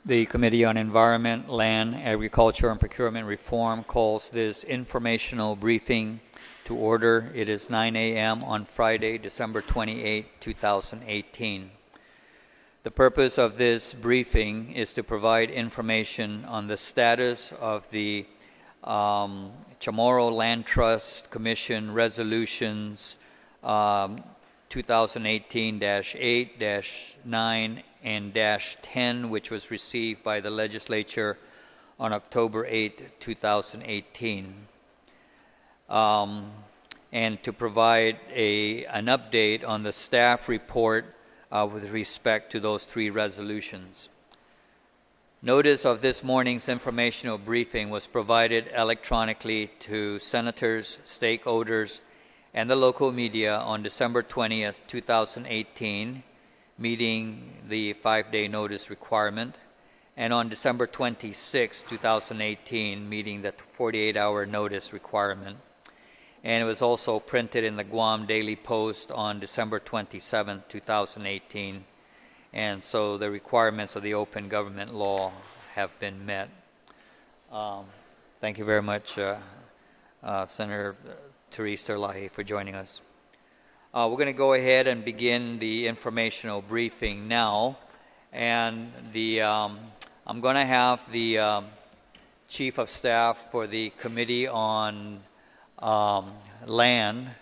The Committee on Environment, Land, Agriculture, and Procurement Reform calls this informational briefing to order. It is 9 a.m. on Friday, December 28, 2018. The purpose of this briefing is to provide information on the status of the Chamorro Land Trust Commission resolutions 2018-8, -9, and -10, which was received by the legislature on October 8, 2018. And to provide an update on the staff report with respect to those three resolutions. Notice of this morning's informational briefing was provided electronically to senators, stakeholders, and the local media on December 20th, 2018, meeting the 5-day notice requirement, and on December 26, 2018, meeting the 48-hour notice requirement. And it was also printed in the Guam Daily Post on December 27, 2018. And so the requirements of the open government law have been met. Thank you very much, Senator Therese Terlahi, for joining us. We're going to go ahead and begin the informational briefing now. And I'm going to have the Chief of Staff for the Committee on Land,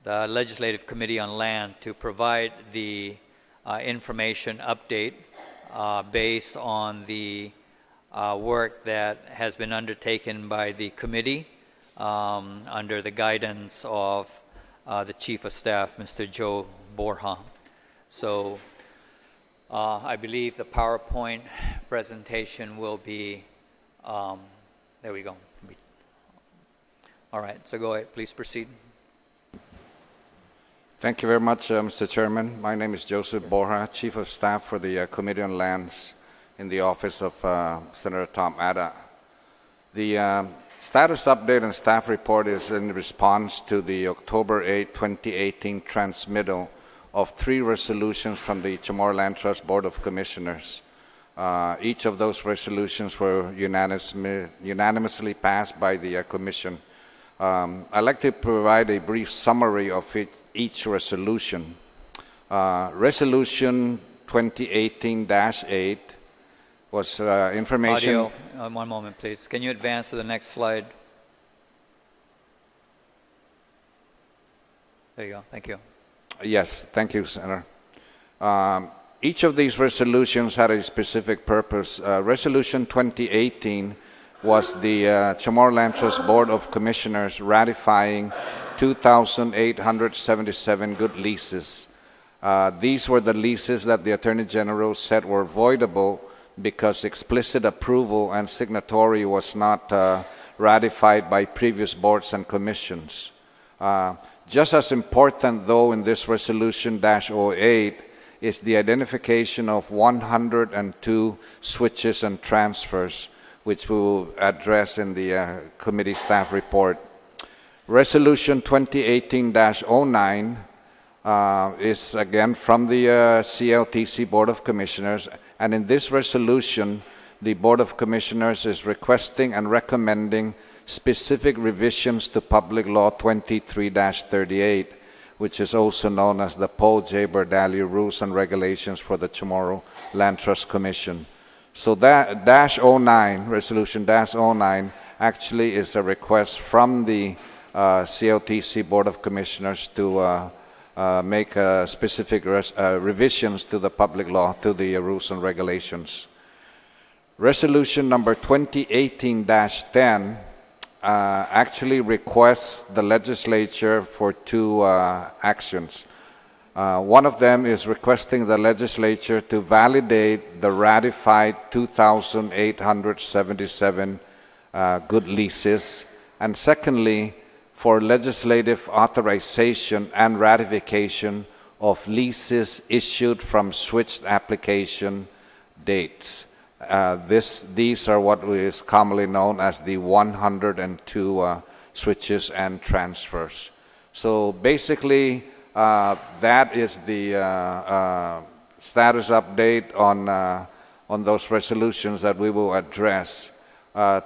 the Legislative Committee on Land, to provide the information update based on the work that has been undertaken by the committee under the guidance of the Chief of Staff, Mr. Joe Borja. So I believe the PowerPoint presentation will be, there we go. All right, so go ahead, please proceed. Thank you very much, Mr. Chairman. My name is Joseph Borja, Chief of Staff for the Committee on Lands in the office of Senator Tom Ada. The status update and staff report is in response to the October 8, 2018 transmittal of 3 resolutions from the Chamorro Land Trust Board of Commissioners. Each of those resolutions were unanimously passed by the Commission. I'd like to provide a brief summary of each resolution. Resolution 2018-8 was information... Audio, one moment please. Can you advance to the next slide? There you go, thank you. Yes, thank you, Senator. Each of these resolutions had a specific purpose. Resolution 2018 was the Chamorro Land Trust Board of Commissioners ratifying 2,877 good leases. These were the leases that the Attorney General said were voidable because explicit approval and signatory was not ratified by previous boards and commissions. Just as important, though, in this resolution -08 is the identification of 102 switches and transfers, which we will address in the committee staff report. Resolution 2018-09 is again from the CLTC Board of Commissioners, and in this resolution, the Board of Commissioners is requesting and recommending specific revisions to Public Law 23-38, which is also known as the Paul J. Berdalli Rules and Regulations for the Chamorro Land Trust Commission. So that -09, Resolution -09, actually is a request from the CLTC Board of Commissioners to make specific revisions to the public law, to the rules and regulations. Resolution number 2018-10 actually requests the legislature for 2 actions. One of them is requesting the legislature to validate the ratified 2,877 good leases, and secondly, for legislative authorization and ratification of leases issued from switched application dates. These are what is commonly known as the 102 switches and transfers. So basically, that is the status update on those resolutions that we will address.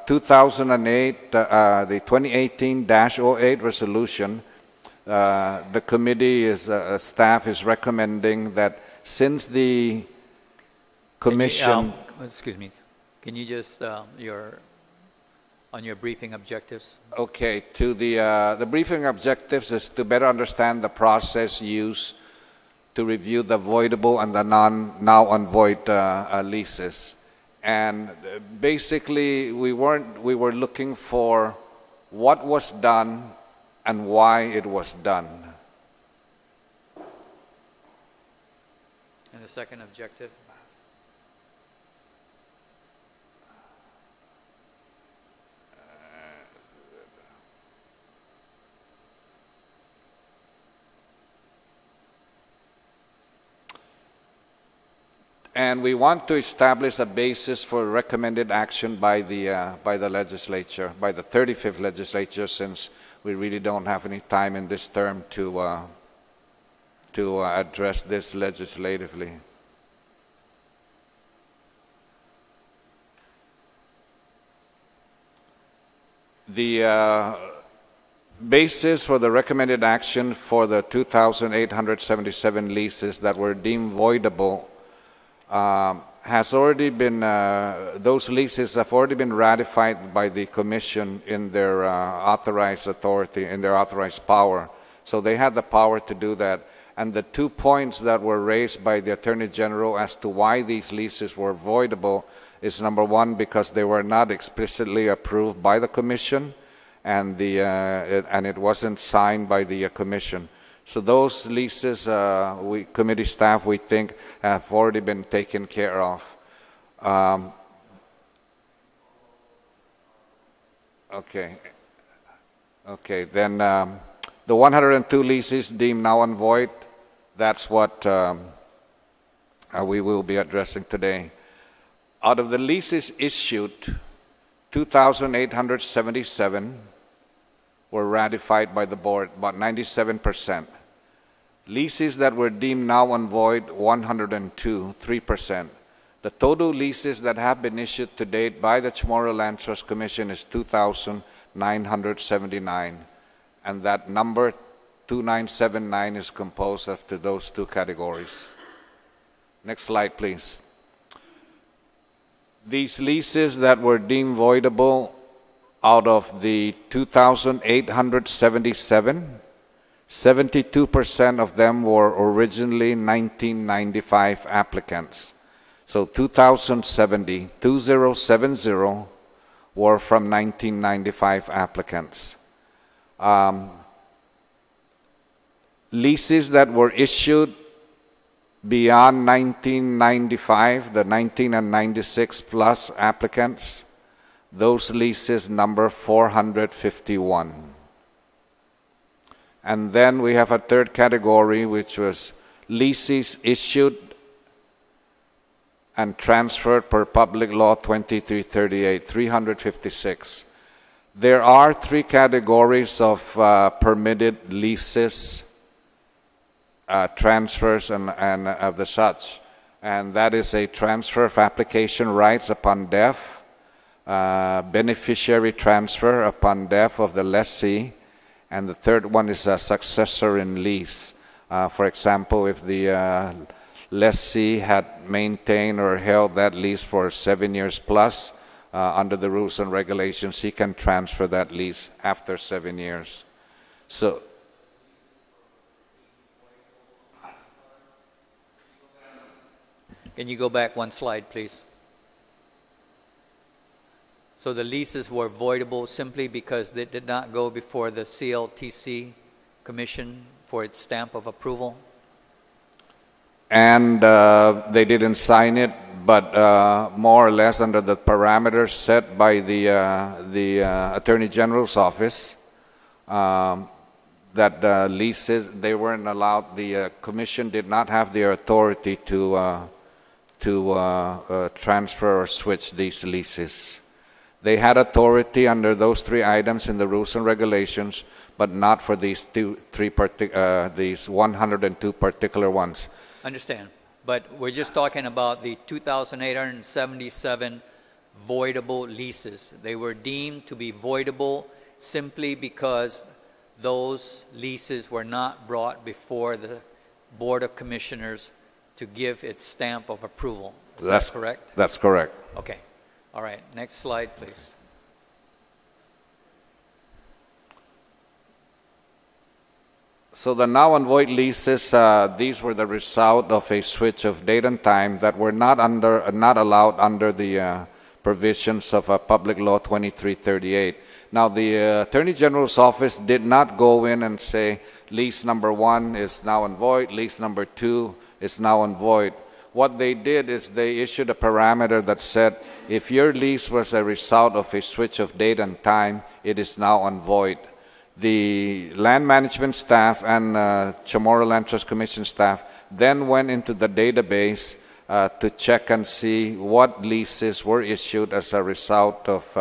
2008, the 2018-08 resolution, the committee staff is recommending that since the commission... excuse me, can you just, on your briefing objectives? Okay, the briefing objectives is to better understand the process used to review the voidable and the now unvoid leases. And basically, we were looking for what was done and why it was done. And the second objective? And we want to establish a basis for recommended action by the legislature, by the 35th legislature, since we really don't have any time in this term to address this legislatively. The basis for the recommended action for the 2,877 leases that were deemed voidable has already been, those leases have already been ratified by the Commission in their authorized authority, in their authorized power. So they had the power to do that. And the 2 points that were raised by the Attorney General as to why these leases were voidable is, number one, because they were not explicitly approved by the Commission, and it wasn't signed by the Commission. So those leases, committee staff, we think, have already been taken care of. Okay, then the 102 leases deemed now and void, that's what we will be addressing today. Out of the leases issued, 2,877 were ratified by the board, about 97%. Leases that were deemed now and void, 102, 3%. The total leases that have been issued to date by the Chamorro Land Trust Commission is 2,979. And that number, 2979, is composed of those two categories. Next slide, please. These leases that were deemed voidable, out of the 2,877, 72% of them were originally 1995 applicants. So 2070 were from 1995 applicants. Leases that were issued beyond 1995, the 19 and 96 plus applicants, those leases number 451. And then we have a third category, which was leases issued and transferred per Public Law 2338, 356. There are three categories of permitted leases, transfers, and of the such. And that is a transfer of application rights upon death, beneficiary transfer upon death of the lessee, and the third one is a successor in lease. For example, if the lessee had maintained or held that lease for 7 years plus, under the rules and regulations, he can transfer that lease after 7 years. So, can you go back one slide, please? So the leases were voidable simply because they did not go before the CLTC Commission for its stamp of approval? And they didn't sign it, but more or less under the parameters set by the Attorney General's office, that leases, they weren't allowed, the Commission did not have the authority to transfer or switch these leases. They had authority under those three items in the rules and regulations, but not for these these 102 particular ones. Understand. but we're just talking about the 2,877 voidable leases. They were deemed to be voidable simply because those leases were not brought before the Board of Commissioners to give its stamp of approval. Is that correct? That's correct. Okay. All right. Next slide, please. So the now and void leases, these were the result of a switch of date and time that were not allowed under the provisions of Public Law 2338. Now, the Attorney General's office did not go in and say lease number 1 is now and void, lease number 2 is now and void. What they did is they issued a parameter that said if your lease was a result of a switch of date and time, it is now and void. The land management staff and Chamorro Land Trust Commission staff then went into the database to check and see what leases were issued as a result of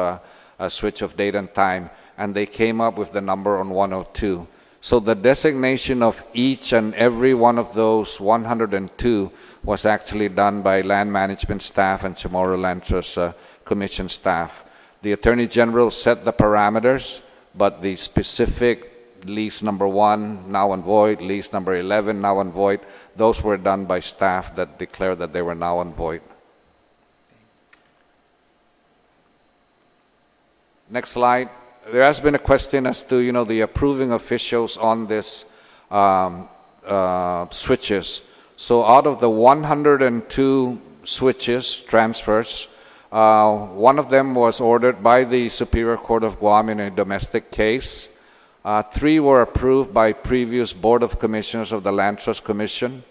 a switch of date and time, and they came up with the number on 102. So the designation of each and every one of those 102 was actually done by land management staff and Chamorro Land Trust Commission staff. The Attorney General set the parameters, but the specific lease number 1, now and void, lease number 11, now and void, those were done by staff that declared that they were now and void. Next slide. There has been a question as to, the approving officials on this switches. So out of the 102 switches, transfers, one of them was ordered by the Superior Court of Guam in a domestic case. 3 were approved by previous Board of Commissioners of the Land Trust Commission.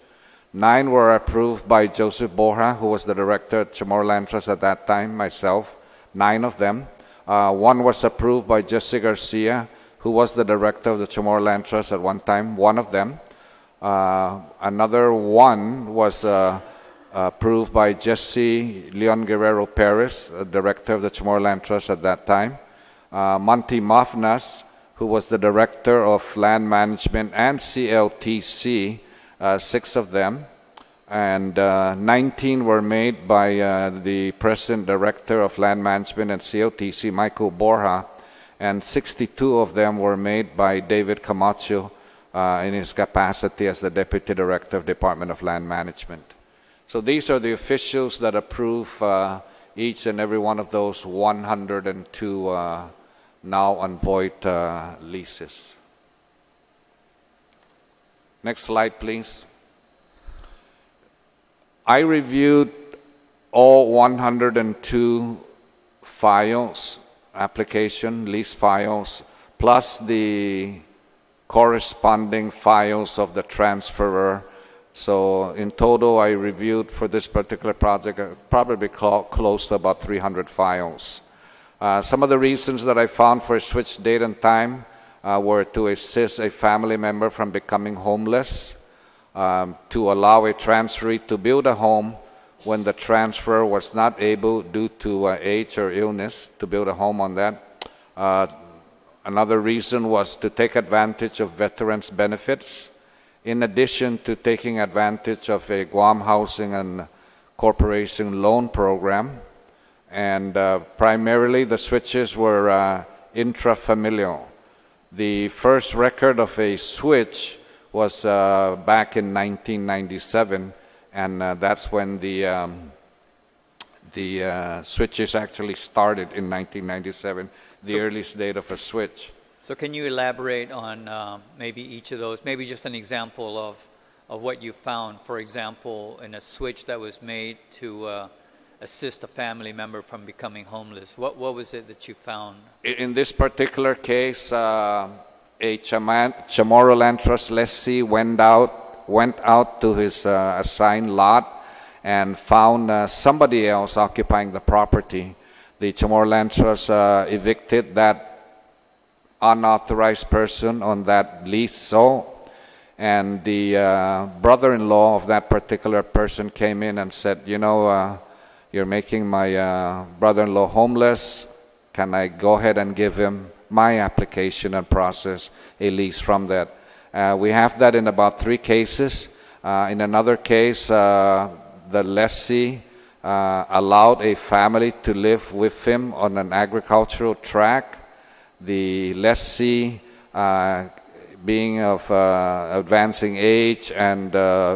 9 were approved by Joseph Borja, who was the director at Chamorro Land Trust at that time, myself. 9 of them. 1 was approved by Jesse Garcia, who was the director of the Chamorro Land Trust at one time. 1 of them. Another 1 was approved by Jesse Leon Guerrero Perez, director of the Chamorro Land Trust at that time. Monty Mafnas, who was the director of land management and CLTC, 6 of them. And 19 were made by the President Director of Land Management and CLTC, Michael Borja, and 62 of them were made by David Camacho in his capacity as the Deputy Director of Department of Land Management. So these are the officials that approve each and every one of those 102 now and void leases. Next slide, please. I reviewed all 102 files, application, lease files, plus the corresponding files of the transferor. So in total, I reviewed for this particular project probably close to about 300 files. Some of the reasons that I found for a switch date and time were to assist a family member from becoming homeless, to allow a transferee to build a home when the transferor was not able, due to age or illness, to build a home on that. Another reason was to take advantage of veterans' benefits, in addition to taking advantage of a Guam Housing and Corporation loan program. And primarily the switches were intrafamilial. The first record of a switch was back in 1997, and that's when the switches actually started in 1997, the earliest date of a switch. So can you elaborate on maybe each of those, maybe just an example of what you found, for example, in a switch that was made to assist a family member from becoming homeless? What was it that you found? In this particular case, a Chamorro Land Trust lessee went out to his assigned lot and found somebody else occupying the property. The Chamorro Land Trust evicted that unauthorized person on that lease, and the brother-in-law of that particular person came in and said, you're making my brother-in-law homeless. Can I go ahead and give him my application and process a lease from that? We have that in about 3 cases. In another case, the lessee allowed a family to live with him on an agricultural tract. The lessee, being of advancing age and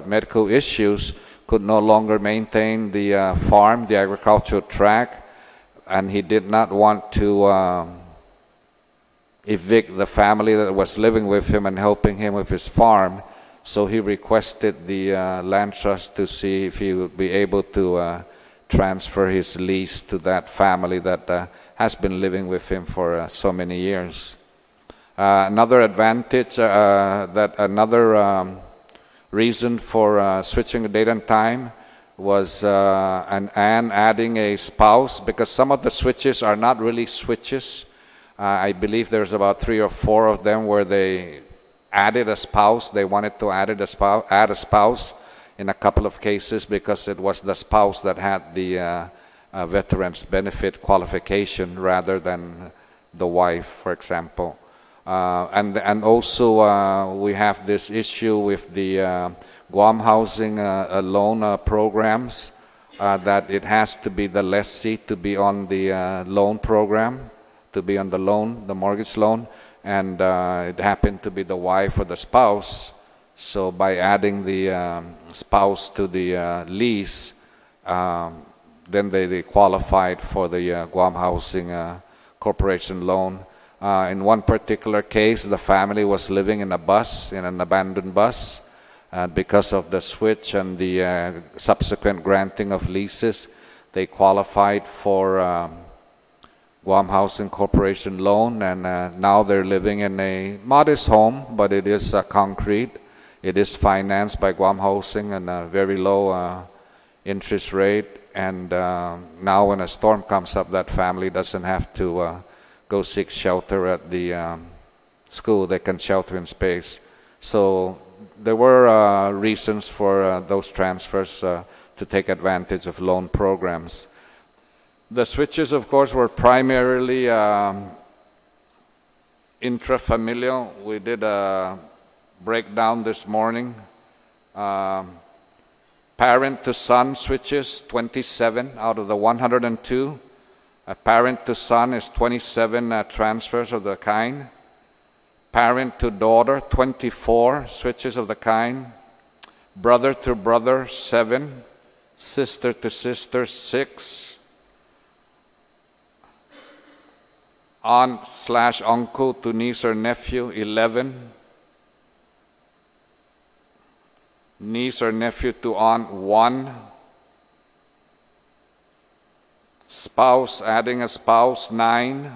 medical issues, could no longer maintain the farm, the agricultural tract, and he did not want to evict the family that was living with him and helping him with his farm. So he requested the land trust to see if he would be able to transfer his lease to that family that has been living with him for so many years. Another advantage, another reason for switching the date and time was and adding a spouse, because some of the switches are not really switches. I believe there's about 3 or 4 of them where they added a spouse. They wanted to add a spouse in a couple of cases because it was the spouse that had the veterans benefit qualification rather than the wife, for example. And also we have this issue with the Guam housing loan programs, that it has to be the lessee to be on the loan program, to be on the loan, the mortgage loan, and it happened to be the wife or the spouse. So by adding the spouse to the lease, then they qualified for the Guam Housing Corporation loan. In one particular case, the family was living in a bus, in an abandoned bus. Because of the switch and the subsequent granting of leases, they qualified for Guam Housing Corporation loan, and now they're living in a modest home, but it is concrete. It is financed by Guam Housing and a very low interest rate. And now when a storm comes up, that family doesn't have to go seek shelter at the school. They can shelter in space. So there were reasons for those transfers to take advantage of loan programs. The switches, of course, were primarily intrafamilial. We did a breakdown this morning. Parent to son switches, 27 out of the 102. A parent to son is 27 transfers of the kind. Parent to daughter, 24 switches of the kind. Brother to brother, 7. Sister to sister, 6. Aunt/uncle to niece or nephew, 11. Niece or nephew to aunt, 1. Spouse, adding a spouse, 9.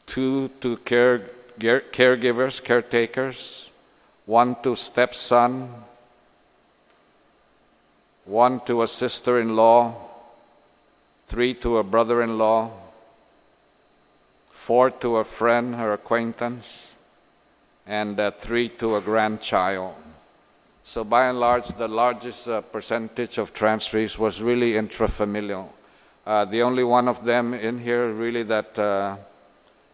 2 to caregivers, caretakers. 1 to stepson. 1 to a sister-in-law. 3 to a brother-in-law. 4 to a friend or acquaintance. And 3 to a grandchild. So by and large, the largest percentage of transferees was really intrafamilial. The only one of them in here really that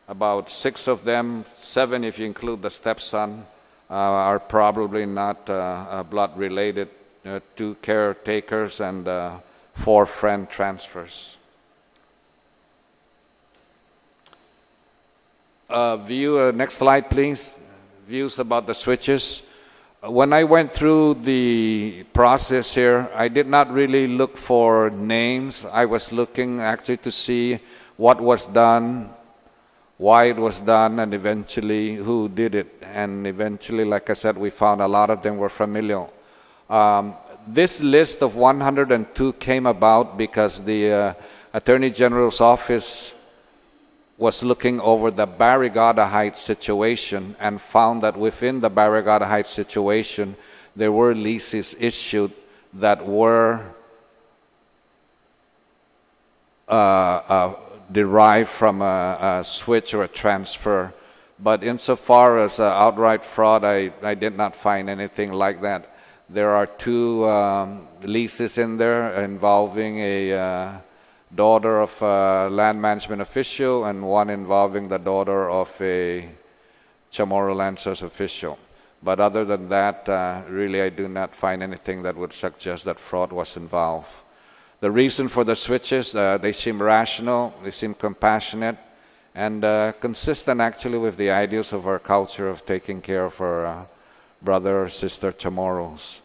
about 6 of them, 7 if you include the stepson, are probably not blood related, 2 caretakers and 4 friend transfers. Next slide please. Views about the switches. When I went through the process here, I did not really look for names. I was looking actually to see what was done, why it was done, and eventually who did it. And eventually, like I said, we found a lot of them were familial. This list of 102 came about because the Attorney General's office was looking over the Barrigada Heights situation and found that within the Barrigada Heights situation, there were leases issued that were derived from a switch or a transfer. But insofar as outright fraud, I did not find anything like that. There are 2 leases in there involving a daughter of a land management official and 1 involving the daughter of a Chamorro land source official. But other than that, really I do not find anything that would suggest that fraud was involved. The reason for the switches, they seem rational, they seem compassionate, and consistent actually with the ideals of our culture of taking care of our brother or sister tomorrows.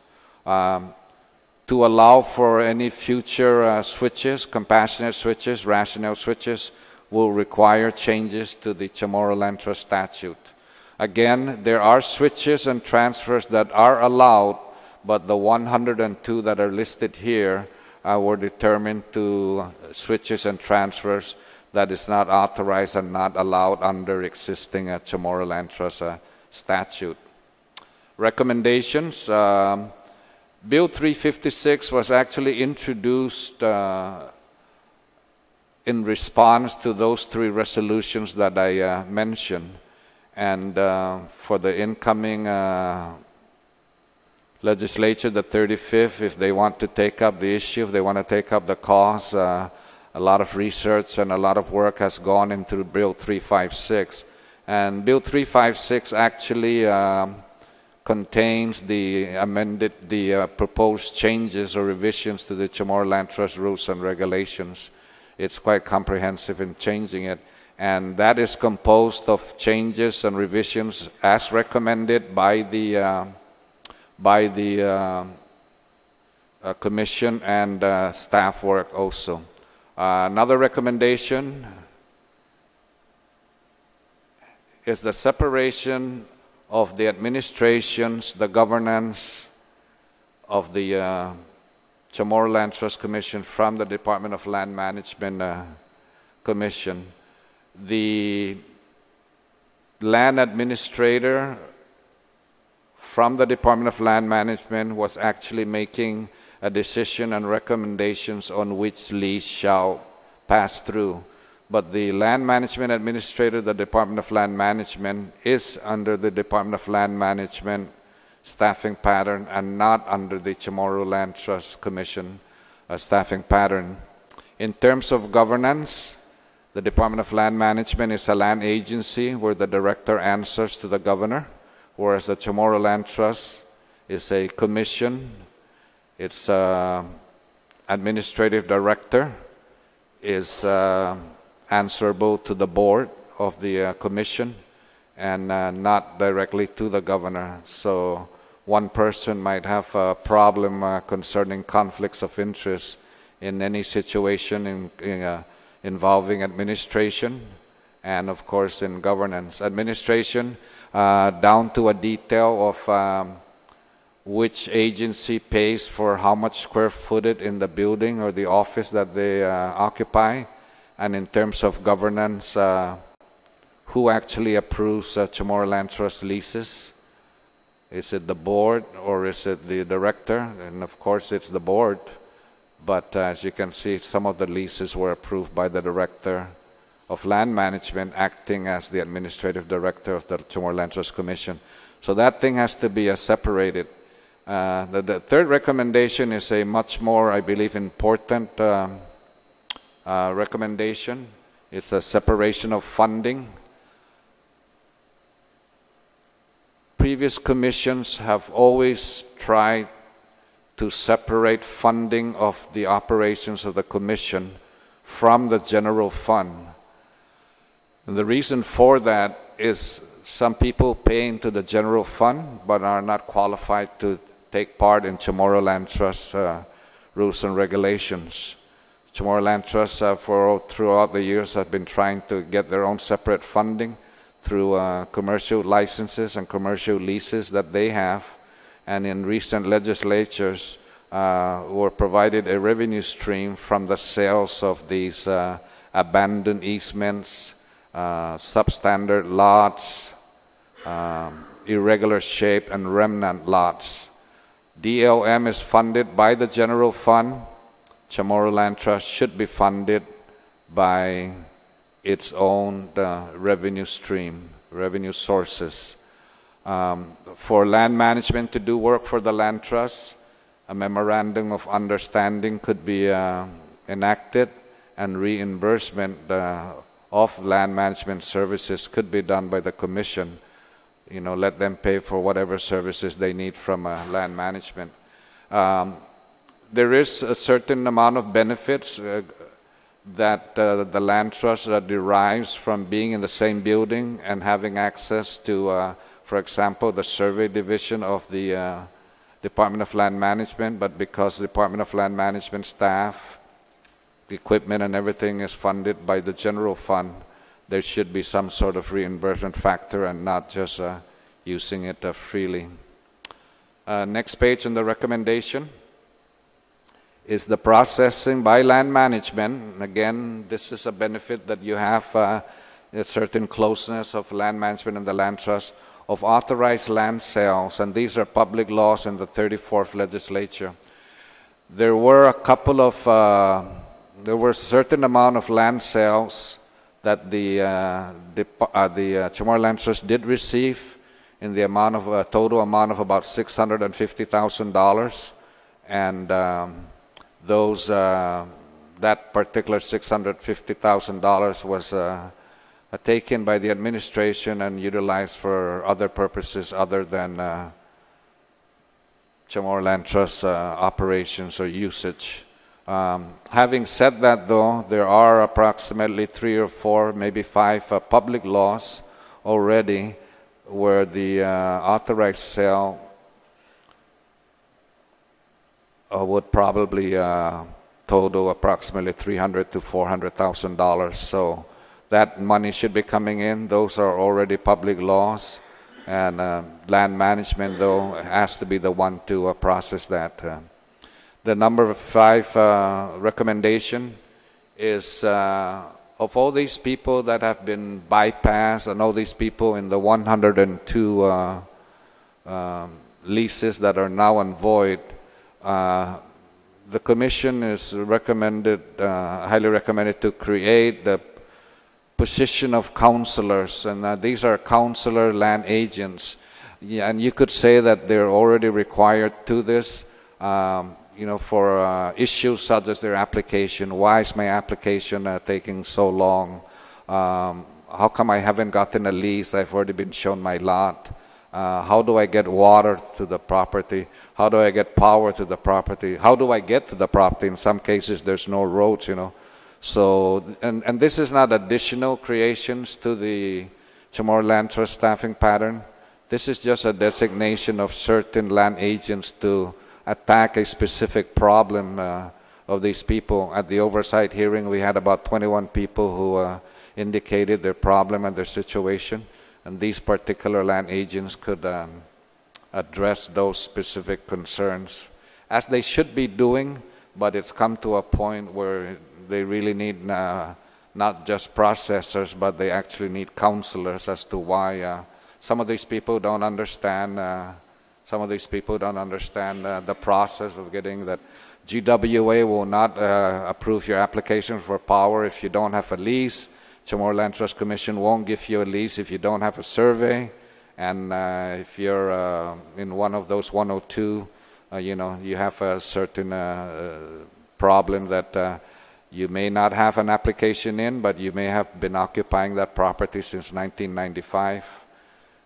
To allow for any future switches, compassionate switches, rational switches, will require changes to the Chamorro Land Trust statute. Again, there are switches and transfers that are allowed, but the 102 that are listed here were determined to switches and transfers that is not authorized and not allowed under existing Chamorro Land Trust statute. Recommendations. Bill 356 was actually introduced in response to those three resolutions that I mentioned. And for the incoming legislature, the 35th, if they want to take up the issue, if they want to take up the cause, a lot of research and a lot of work has gone into Bill 356. And Bill 356 actually contains the proposed changes or revisions to the Chamorro Land Trust rules and regulations. It's quite comprehensive in changing it. And that is composed of changes and revisions as recommended by the Commission and staff work also. Another recommendation is the separation of the administrations, the governance of the Chamorro Land Trust Commission from the Department of Land Management Commission. The land administrator from the Department of Land Management was actually making a decision and recommendations on which lease shall pass through. But the land management administrator, the Department of Land Management, is under the Department of Land Management staffing pattern and not under the Chamorro Land Trust Commission staffing pattern. In terms of governance, the Department of Land Management is a land agency where the director answers to the governor, whereas the Chamorro Land Trust is a commission. Its administrative director is answerable to the board of the commission and not directly to the governor. So one person might have a problem concerning conflicts of interest in any situation involving administration and of course in governance. Administration down to a detail of which agency pays for how much square footage in the building or the office that they occupy. And in terms of governance, who actually approves Chamorro Land Trust leases? Is it the board or is it the director? And of course it's the board. But as you can see, some of the leases were approved by the director of land management acting as the administrative director of the Chamorro Land Trust Commission. So that thing has to be separated. The third recommendation is a much more, I believe, important recommendation. It's a separation of funding. Previous commissions have always tried to separate funding of the operations of the commission from the general fund. And the reason for that is some people pay into the general fund but are not qualified to take part in Chamorro Land Trust rules and regulations. Chamorro Land Trust throughout the years have been trying to get their own separate funding through commercial licenses and commercial leases that they have. And in recent legislatures were provided a revenue stream from the sales of these abandoned easements, substandard lots, irregular shape and remnant lots. DLM is funded by the general fund. Chamorro Land Trust should be funded by its own revenue stream, revenue sources. For land management to do work for the land trust, a memorandum of understanding could be enacted and reimbursement of land management services could be done by the commission. let them pay for whatever services they need from land management. There is a certain amount of benefits that the land trust derives from being in the same building and having access to, for example, the survey division of the Department of Land Management, but because the Department of Land Management staff, equipment and everything is funded by the general fund, there should be some sort of reimbursement factor and not just using it freely. Next page on the recommendation is the processing by land management. Again, this is a benefit that you have a certain closeness of land management and the land trust of authorized land sales, and these are public laws in the 34th legislature. There were a certain amount of land sales that the Chamorro Land Trust did receive in the amount of a total amount of about $650,000, and that particular $650,000 was taken by the administration and utilized for other purposes other than Chamorro Land Trust operations or usage. Having said that, though, there are approximately 3 or 4, maybe 5 public laws already where the authorized sale would probably total approximately $300,000 to $400,000. So that money should be coming in. Those are already public laws, and land management, though, has to be the one to process that. The number 5 recommendation is of all these people that have been bypassed and all these people in the 102 leases that are now on void, the commission is highly recommended to create the position of counselors, and these are counselor land agents. Yeah, and you could say that they're already required to this, for issues such as their application. Why is my application taking so long? How come I haven't gotten a lease? I've already been shown my lot. How do I get water to the property? How do I get power to the property? How do I get to the property? In some cases, there's no roads, So, and this is not additional creations to the Chamorro Land Trust staffing pattern. This is just a designation of certain land agents to attack a specific problem of these people. At the oversight hearing, we had about 21 people who indicated their problem and their situation, and these particular land agents could address those specific concerns, as they should be doing, but it's come to a point where they really need not just processors, but they actually need counselors as to why some of these people don't understand the process of getting that. GWA will not approve your application for power if you don't have a lease. Chamorro Land Trust Commission won't give you a lease if you don't have a survey. And if you're in one of those 102, you have a certain problem that you may not have an application in, but you may have been occupying that property since 1995.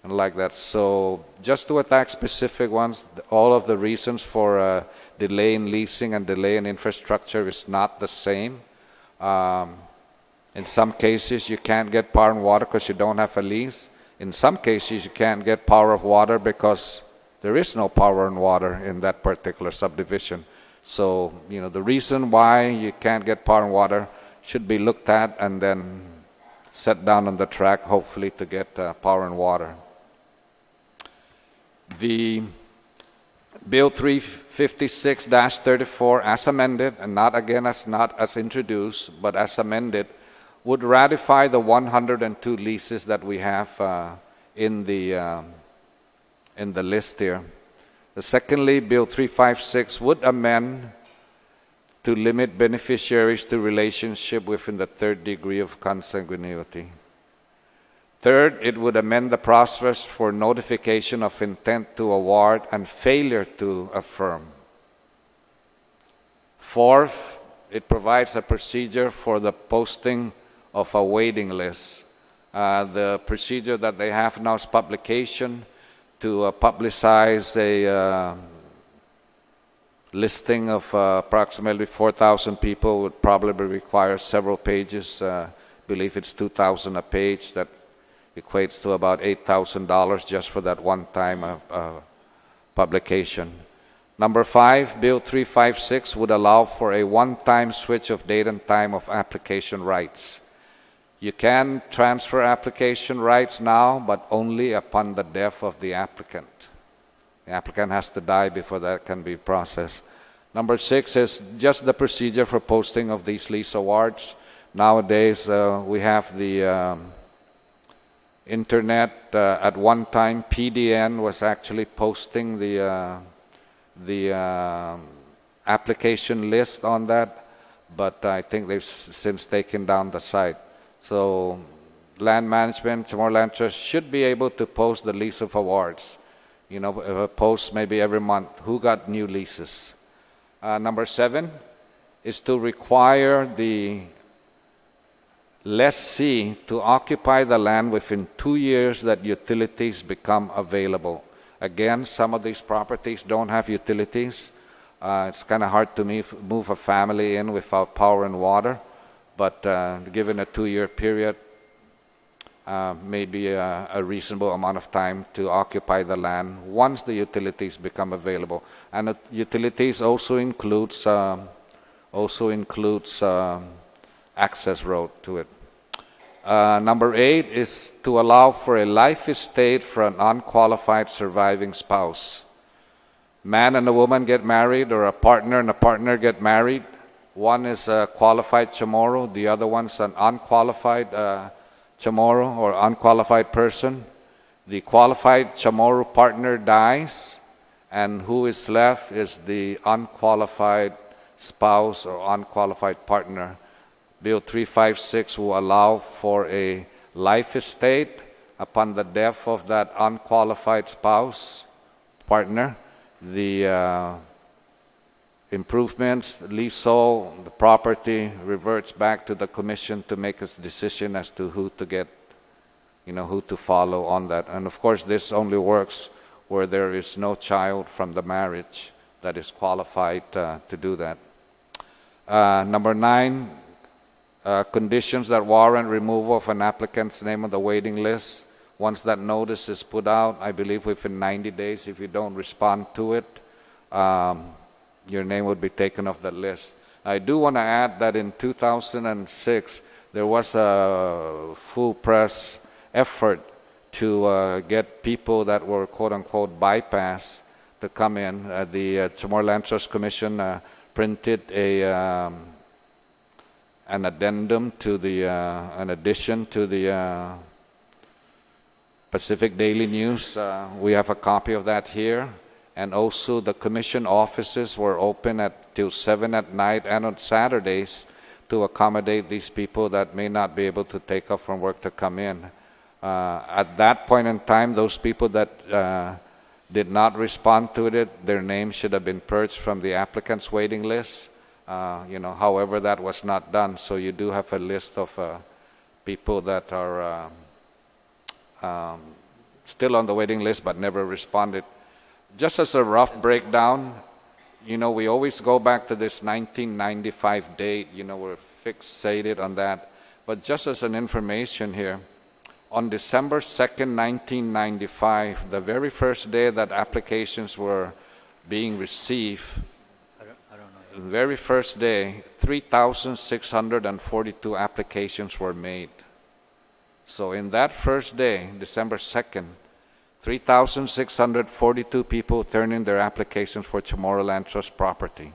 And like that. So just to attack specific ones, all of the reasons for delay in leasing and delay in infrastructure is not the same. In some cases, you can't get power and water because you don't have a lease. In some cases, you can't get power of water because there is no power and water in that particular subdivision. So, the reason why you can't get power and water should be looked at and then set down on the track, hopefully, to get power and water. The Bill 356-34 as amended, and not as introduced, but as amended, would ratify the 102 leases that we have in the list here. Secondly, Bill 356 would amend to limit beneficiaries to relationship within the 3rd degree of consanguinity. Third, it would amend the process for notification of intent to award and failure to affirm. Fourth, it provides a procedure for the posting of a waiting list. The procedure that they have now is publication. To publicize a listing of approximately 4,000 people would probably require several pages. I believe it's 2,000 a page. That equates to about $8,000 just for that one-time publication. Number 5, Bill 356 would allow for a one-time switch of date and time of application rights. You can transfer application rights now, but only upon the death of the applicant. The applicant has to die before that can be processed. Number 6 is just the procedure for posting of these lease awards. Nowadays, we have the internet. At one time, PDN was actually posting the application list on that, but I think they've since taken down the site. So land management, Chamorro Land Trust should be able to post the lease of awards. You know, post maybe every month who got new leases. Number 7 is to require the lessee to occupy the land within 2 years that utilities become available. Again, some of these properties don't have utilities. It's kind of hard to move a family in without power and water, but given a 2-year period, maybe a reasonable amount of time to occupy the land once the utilities become available. And utilities also includes access road to it. Number 8 is to allow for a life estate for an unqualified surviving spouse. Man and a woman get married, or a partner and a partner get married. One is a qualified Chamorro, the other one's an unqualified Chamorro or unqualified person. The qualified Chamorro partner dies, and who is left is the unqualified spouse or unqualified partner. Bill 356 will allow for a life estate upon the death of that unqualified spouse, partner. The improvements, leasehold, the property reverts back to the commission to make its decision as to who to get, who to follow on that. And of course, this only works where there is no child from the marriage that is qualified to do that. Number 9, conditions that warrant removal of an applicant's name on the waiting list. Once that notice is put out, I believe within 90 days, if you don't respond to it, your name would be taken off the list. I do want to add that in 2006, there was a full press effort to get people that were quote-unquote bypass to come in. The Chamorro Land Trust Commission printed an addendum to an addition to the Pacific Daily News. We have a copy of that here. And also the commission offices were open till 7 at night and on Saturdays to accommodate these people that may not be able to take off from work to come in. At that point in time, those people that did not respond to it, their names should have been purged from the applicant's waiting list. However, that was not done. So you do have a list of people that are still on the waiting list but never responded. Just as a rough breakdown, we always go back to this 1995 date, we're fixated on that. But just as an information here, on December 2nd, 1995, the very first day that applications were being received, the very first day, 3,642 applications were made. So in that first day, December 2nd, 3,642 people turned in their applications for Chamorro Land Trust property.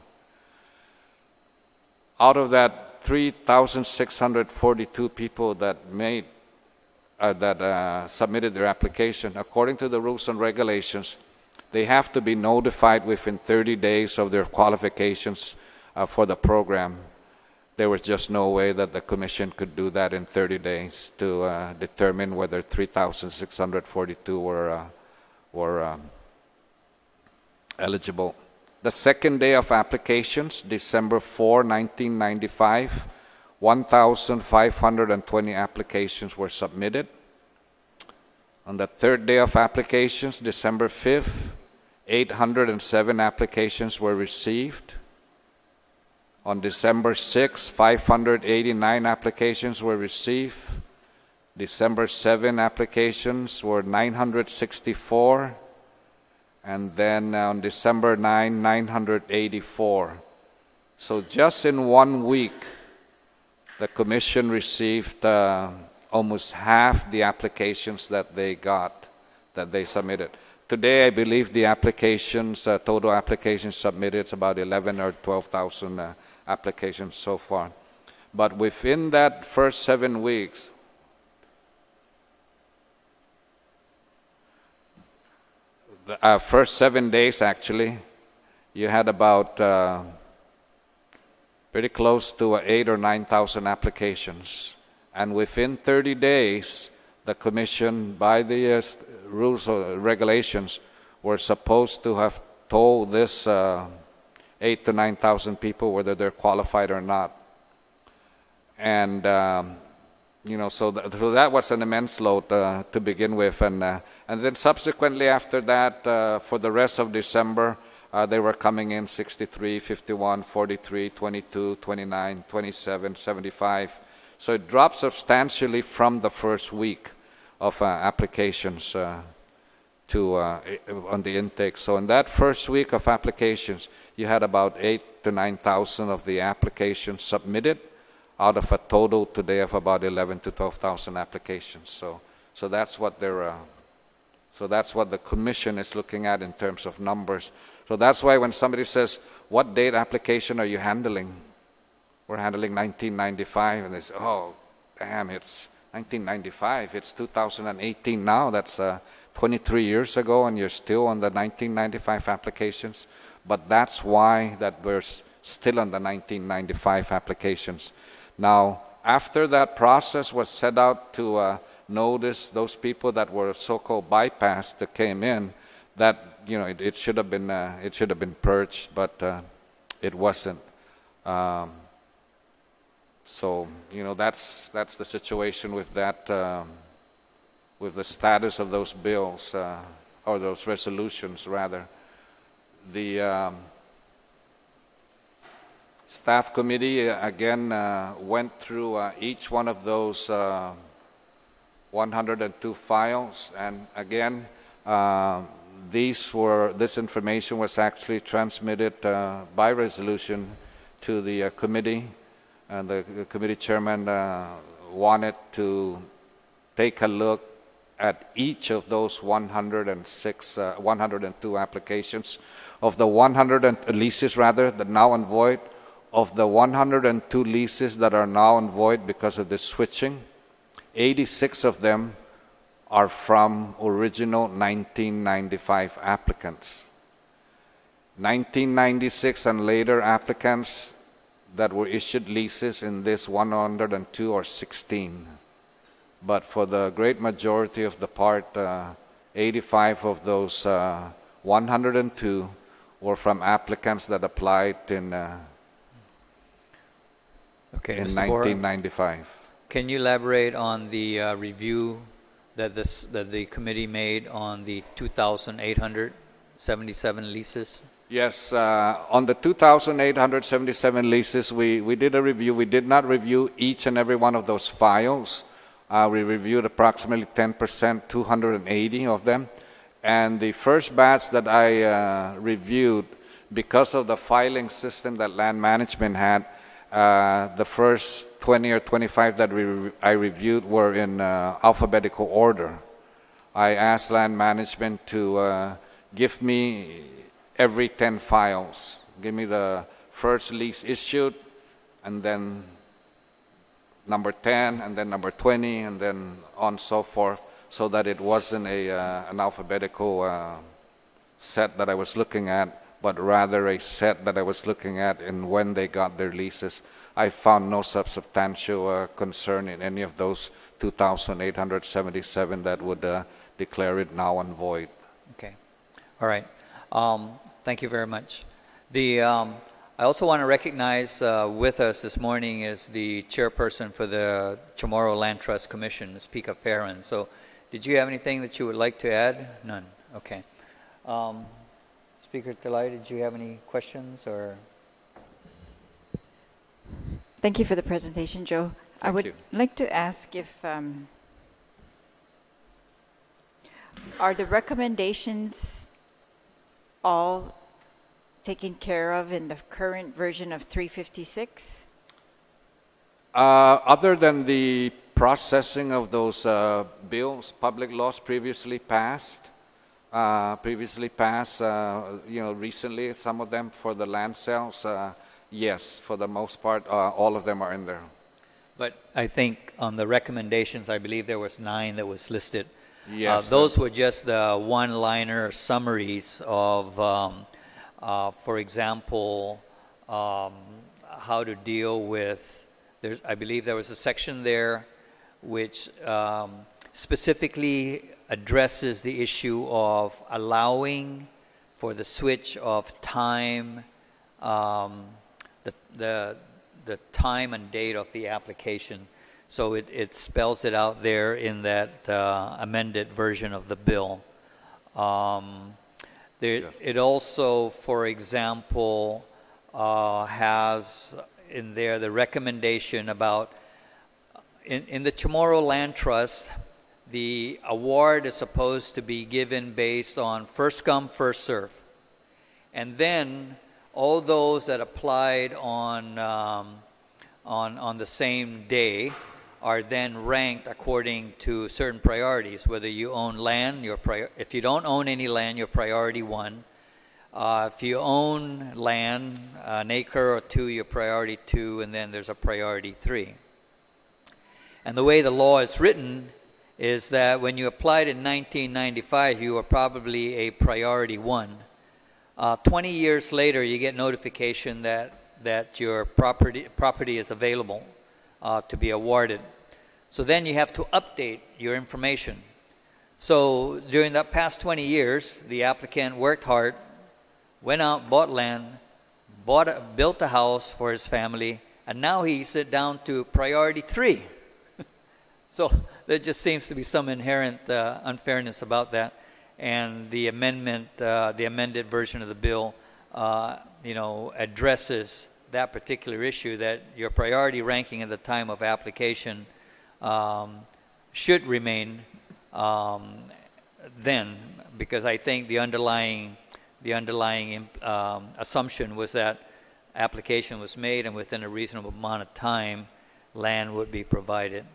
Out of that 3,642 people that submitted their application, according to the rules and regulations, they have to be notified within 30 days of their qualifications for the program. There was just no way that the commission could do that in 30 days to determine whether 3,642 were eligible. The second day of applications, December 4, 1995, 1,520 applications were submitted. On the third day of applications, December 5th, 807 applications were received. On December 6th, 589 applications were received. December 7 applications were 964. And then on December 9, 984. So just in 1 week, the Commission received almost half the applications that they got, that they submitted. Today, I believe the applications, total applications submitted, is about 11 or 12,000 applications so far. But within that first 7 weeks, the first 7 days actually, you had about pretty close to 8,000 or 9,000 applications. And within 30 days, the Commission, by the rules or regulations, were supposed to have told this 8,000 to 9,000 people whether they're qualified or not. And so that was an immense load to begin with. And then subsequently after that, for the rest of December, they were coming in 63, 51, 43, 22, 29, 27, 75. So it dropped substantially from the first week of applications on the intake. So in that first week of applications, you had about 8,000 to 9,000 of the applications submitted, out of a total today of about 11,000 to 12,000 applications. So that's what the Commission is looking at in terms of numbers. So that's why when somebody says, "What date application are you handling?" We're handling 1995, and they say, "Oh, damn, it's 1995. It's 2018 now. That's 23 years ago, and you're still on the 1995 applications." But that's why that we're still on the 1995 applications. Now, after that process was set out to notice those people that were so-called bypassed that came in, that it should have been purged, but it wasn't. So that's the situation with that, with the status of those bills or those resolutions rather. The staff committee again went through each one of those 102 files, and again this information was actually transmitted by resolution to the committee, and the committee chairman wanted to take a look at each of those 102 applications. Of the 100 leases rather, that now and void, of the 102 leases that are now and void because of the switching, 86 of them are from original 1995 applicants. 1996 and later applicants that were issued leases in this 102 or 16. But for the great majority of the part, 85 of those 102 were from applicants that applied in 1995. Can you elaborate on the review that the committee made on the 2,877 leases? Yes, on the 2,877 leases, we did a review. We did not review each and every one of those files. We reviewed approximately 10%, 280 of them. And the first batch that I reviewed, because of the filing system that land management had, the first 20 or 25 that I reviewed were in alphabetical order. I asked land management to give me every 10 files. Give me the first lease issued, and then number 10, and then number 20, and then on so forth, so that it wasn't an alphabetical set that I was looking at, but rather a set that I was looking at and when they got their leases. I found no substantial concern in any of those 2,877 that would declare it null and void. Okay. All right. Thank you very much. I also want to recognize with us this morning is the chairperson for the Chamorro Land Trust Commission, Ms. Pika Farron. So did you have anything that you would like to add? None. Okay. Speaker Talai, did you have any questions or? Thank you for the presentation, Joe. I would like to ask if are the recommendations all taken care of in the current version of 356? Other than the processing of those bills, public laws previously passed, recently, some of them for the land sales, yes, for the most part, all of them are in there. But I think on the recommendations, I believe there was 9 that was listed. Yes. Those were just the one-liner summaries of, for example, how to deal with, I believe there was a section there which specifically addresses the issue of allowing for the switch of time, the time and date of the application. So it spells it out there in that amended version of the bill. It also, for example, has in there the recommendation about, in the Chamorro Land Trust, the award is supposed to be given based on first come, first serve. And then all those that applied on the same day are then ranked according to certain priorities. Whether you own land, if you don't own any land, you're priority 1. If you own land, an acre or 2, you're priority 2, and then there's a priority 3. And the way the law is written is that when you applied in 1995, you were probably a priority 1. 20 years later, you get notification that your property is available to be awarded. So then you have to update your information. So during that past 20 years, the applicant worked hard, went out, bought land, built a house for his family, and now he's down to priority 3. So there just seems to be some inherent unfairness about that. And the amended version of the bill, addresses that particular issue, that your priority ranking at the time of application should remain then, because I think the underlying assumption was that application was made and within a reasonable amount of time, land would be provided.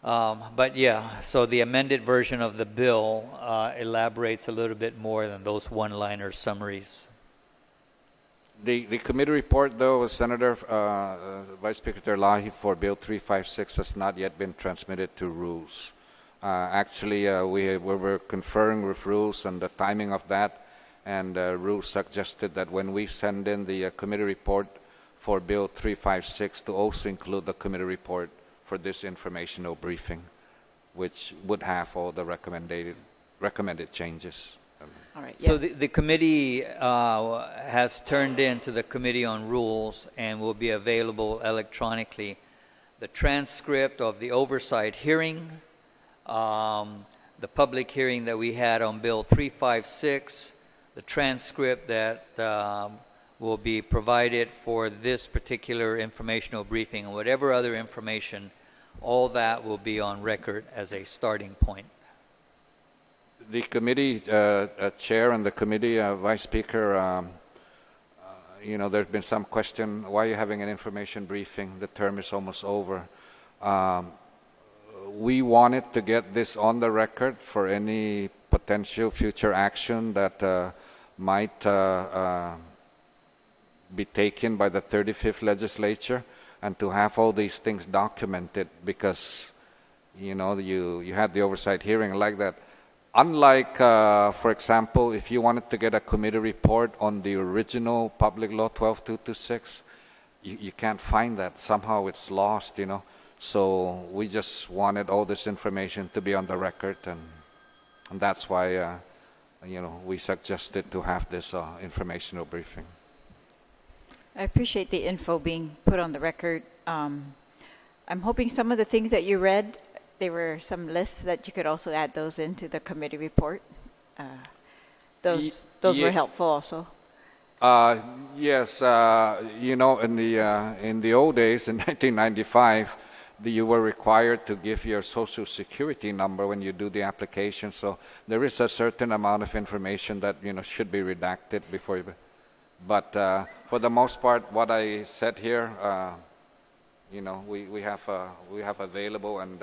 But yeah, so the amended version of the bill elaborates a little bit more than those one-liner summaries. The committee report, though, Senator Vice Speaker Terlahi, for Bill 356 has not yet been transmitted to Rules. Actually, we were conferring with Rules on the timing of that, and Rules suggested that when we send in the committee report for Bill 356 to also include the committee report for this informational briefing, which would have all the recommended changes. All right. So the committee has turned in to the Committee on Rules and will be available electronically. The transcript of the oversight hearing, the public hearing that we had on Bill 356, the transcript that will be provided for this particular informational briefing, and whatever other information, all that will be on record as a starting point. The committee chair and the committee vice speaker, there's been some question, why are you having an information briefing? The term is almost over. We wanted to get this on the record for any potential future action that might be taken by the 35th legislature, and to have all these things documented, because you had the oversight hearing like that. Unlike, for example, if you wanted to get a committee report on the original Public Law 12226, you can't find that. Somehow it's lost, So we just wanted all this information to be on the record, and that's why, we suggested to have this informational briefing. I appreciate the info being put on the record. I'm hoping some of the things that you read, there were some lists that you could also add those into the committee report. Those were helpful also. Yes, you know, in the old days, in 1995, you were required to give your social security number when you do the application. So there is a certain amount of information that, you know, should be redacted before you. But for the most part, what I said here, you know, we have available, and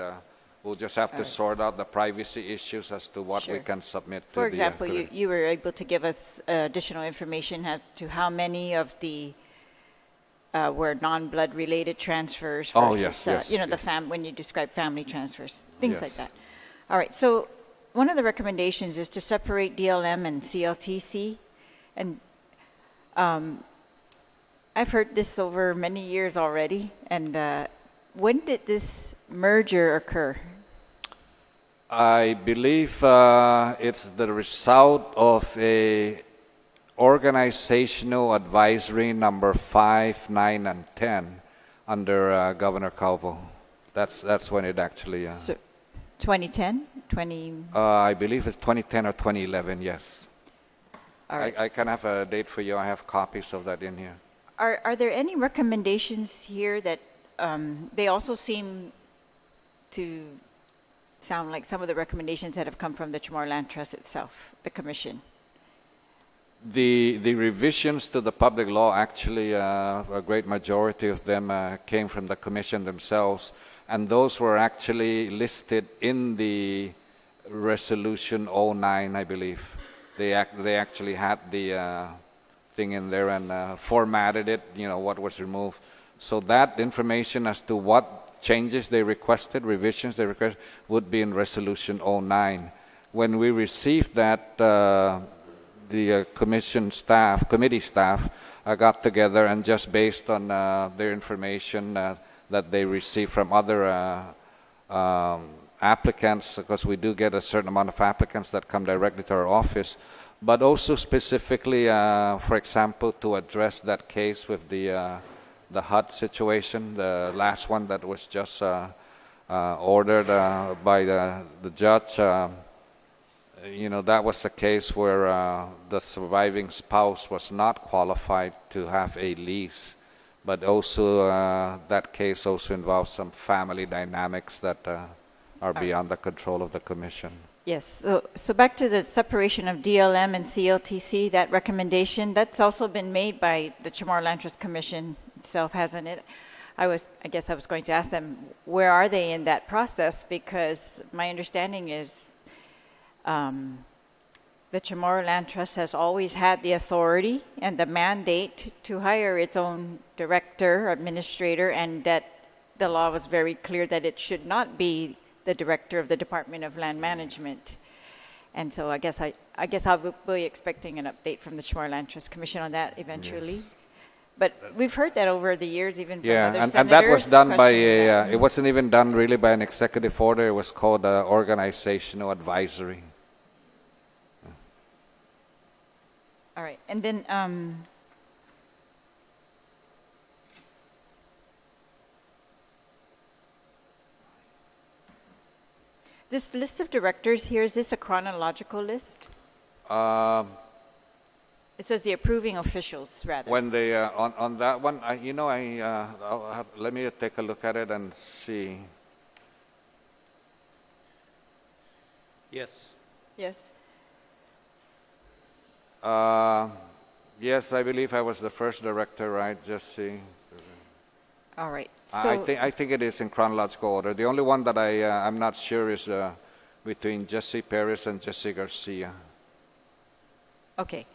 we'll just have to sort out the privacy issues as to what we can submit. For example, you were able to give us additional information as to how many of the were non-blood related transfers versus, you know, when you describe family transfers, things like that. All right, so one of the recommendations is to separate DLM and CLTC. And I've heard this over many years already. And when did this merger occur? I believe it's the result of a organizational advisory number 5, 9, and 10 under Governor Calvo. That's when it actually. So 2010, I believe it's 2010 or 2011. Yes. All right. I can have a date for you. I have copies of that in here. Are there any recommendations here that they also seem to sound like some of the recommendations that have come from the Chamorro Land Trust itself, the commission? The revisions to the public law, actually, a great majority of them came from the commission themselves, and those were actually listed in the resolution 09, I believe. They actually had the thing in there and formatted it, you know, what was removed. So that information as to what changes they requested, revisions they requested, would be in resolution 09. When we received that, the committee staff got together, and just based on their information that they received from other applicants, because we do get a certain amount of applicants that come directly to our office, but also specifically, for example, to address that case with the HUD situation, the last one that was just ordered by the judge. You know, that was a case where the surviving spouse was not qualified to have a lease, but also that case also involves some family dynamics that are beyond the control of the commission. Yes, so back to the separation of DLM and CLTC, that recommendation, that's also been made by the Chamorro Land Trust Commission itself, hasn't it? I guess I was going to ask them, where are they in that process? Because my understanding is the Chamorro Land Trust has always had the authority and the mandate to hire its own director, administrator, and that the law was very clear that it should not be the director of the Department of Land Management. And so I guess I'll be expecting an update from the Chamorro Land Trust Commission on that eventually. Yes. But we've heard that over the years, even from other senators. And that was done by it wasn't even done really by an executive order. It was called organizational advisory. All right, and then this list of directors here, is this a chronological list? It says the approving officials, rather. When they on that one, let me take a look at it and see. Yes. Yes. Yes, I believe I was the first director, right? Just see. All right. So I think it is in chronological order. The only one that I'm not sure is between Jesse Perez and Jesse Garcia. Okay.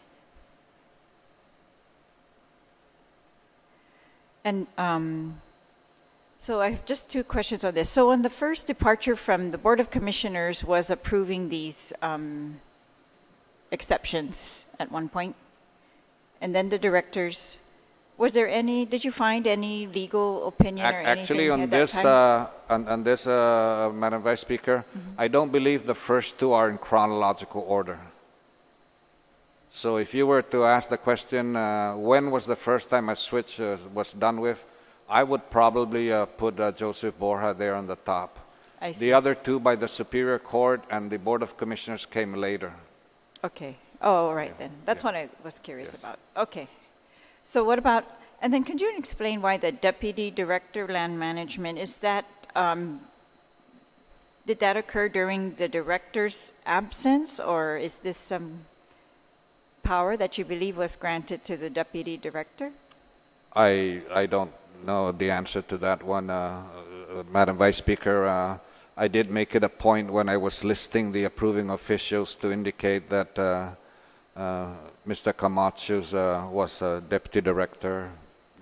And so I have just two questions on this. So on the first departure from the Board of Commissioners was approving these exceptions at one point, and then the directors. Was there any? Did you find any legal opinion or anything? Actually, on this, Madam Vice Speaker, I don't believe the first two are in chronological order. So if you were to ask the question, when was the first time a switch was done with, I would probably put Joseph Borja there on the top. I see. The other two by the Superior Court and the Board of Commissioners came later. Okay. Oh, all right then. That's what I was curious about. Okay. So what about, and then could you explain why the Deputy Director of Land Management, is that, did that occur during the director's absence, or is this some power that you believe was granted to the Deputy Director? I don't know the answer to that one, Madam Vice Speaker. I did make it a point when I was listing the approving officials to indicate that Mr. Camacho was a Deputy Director,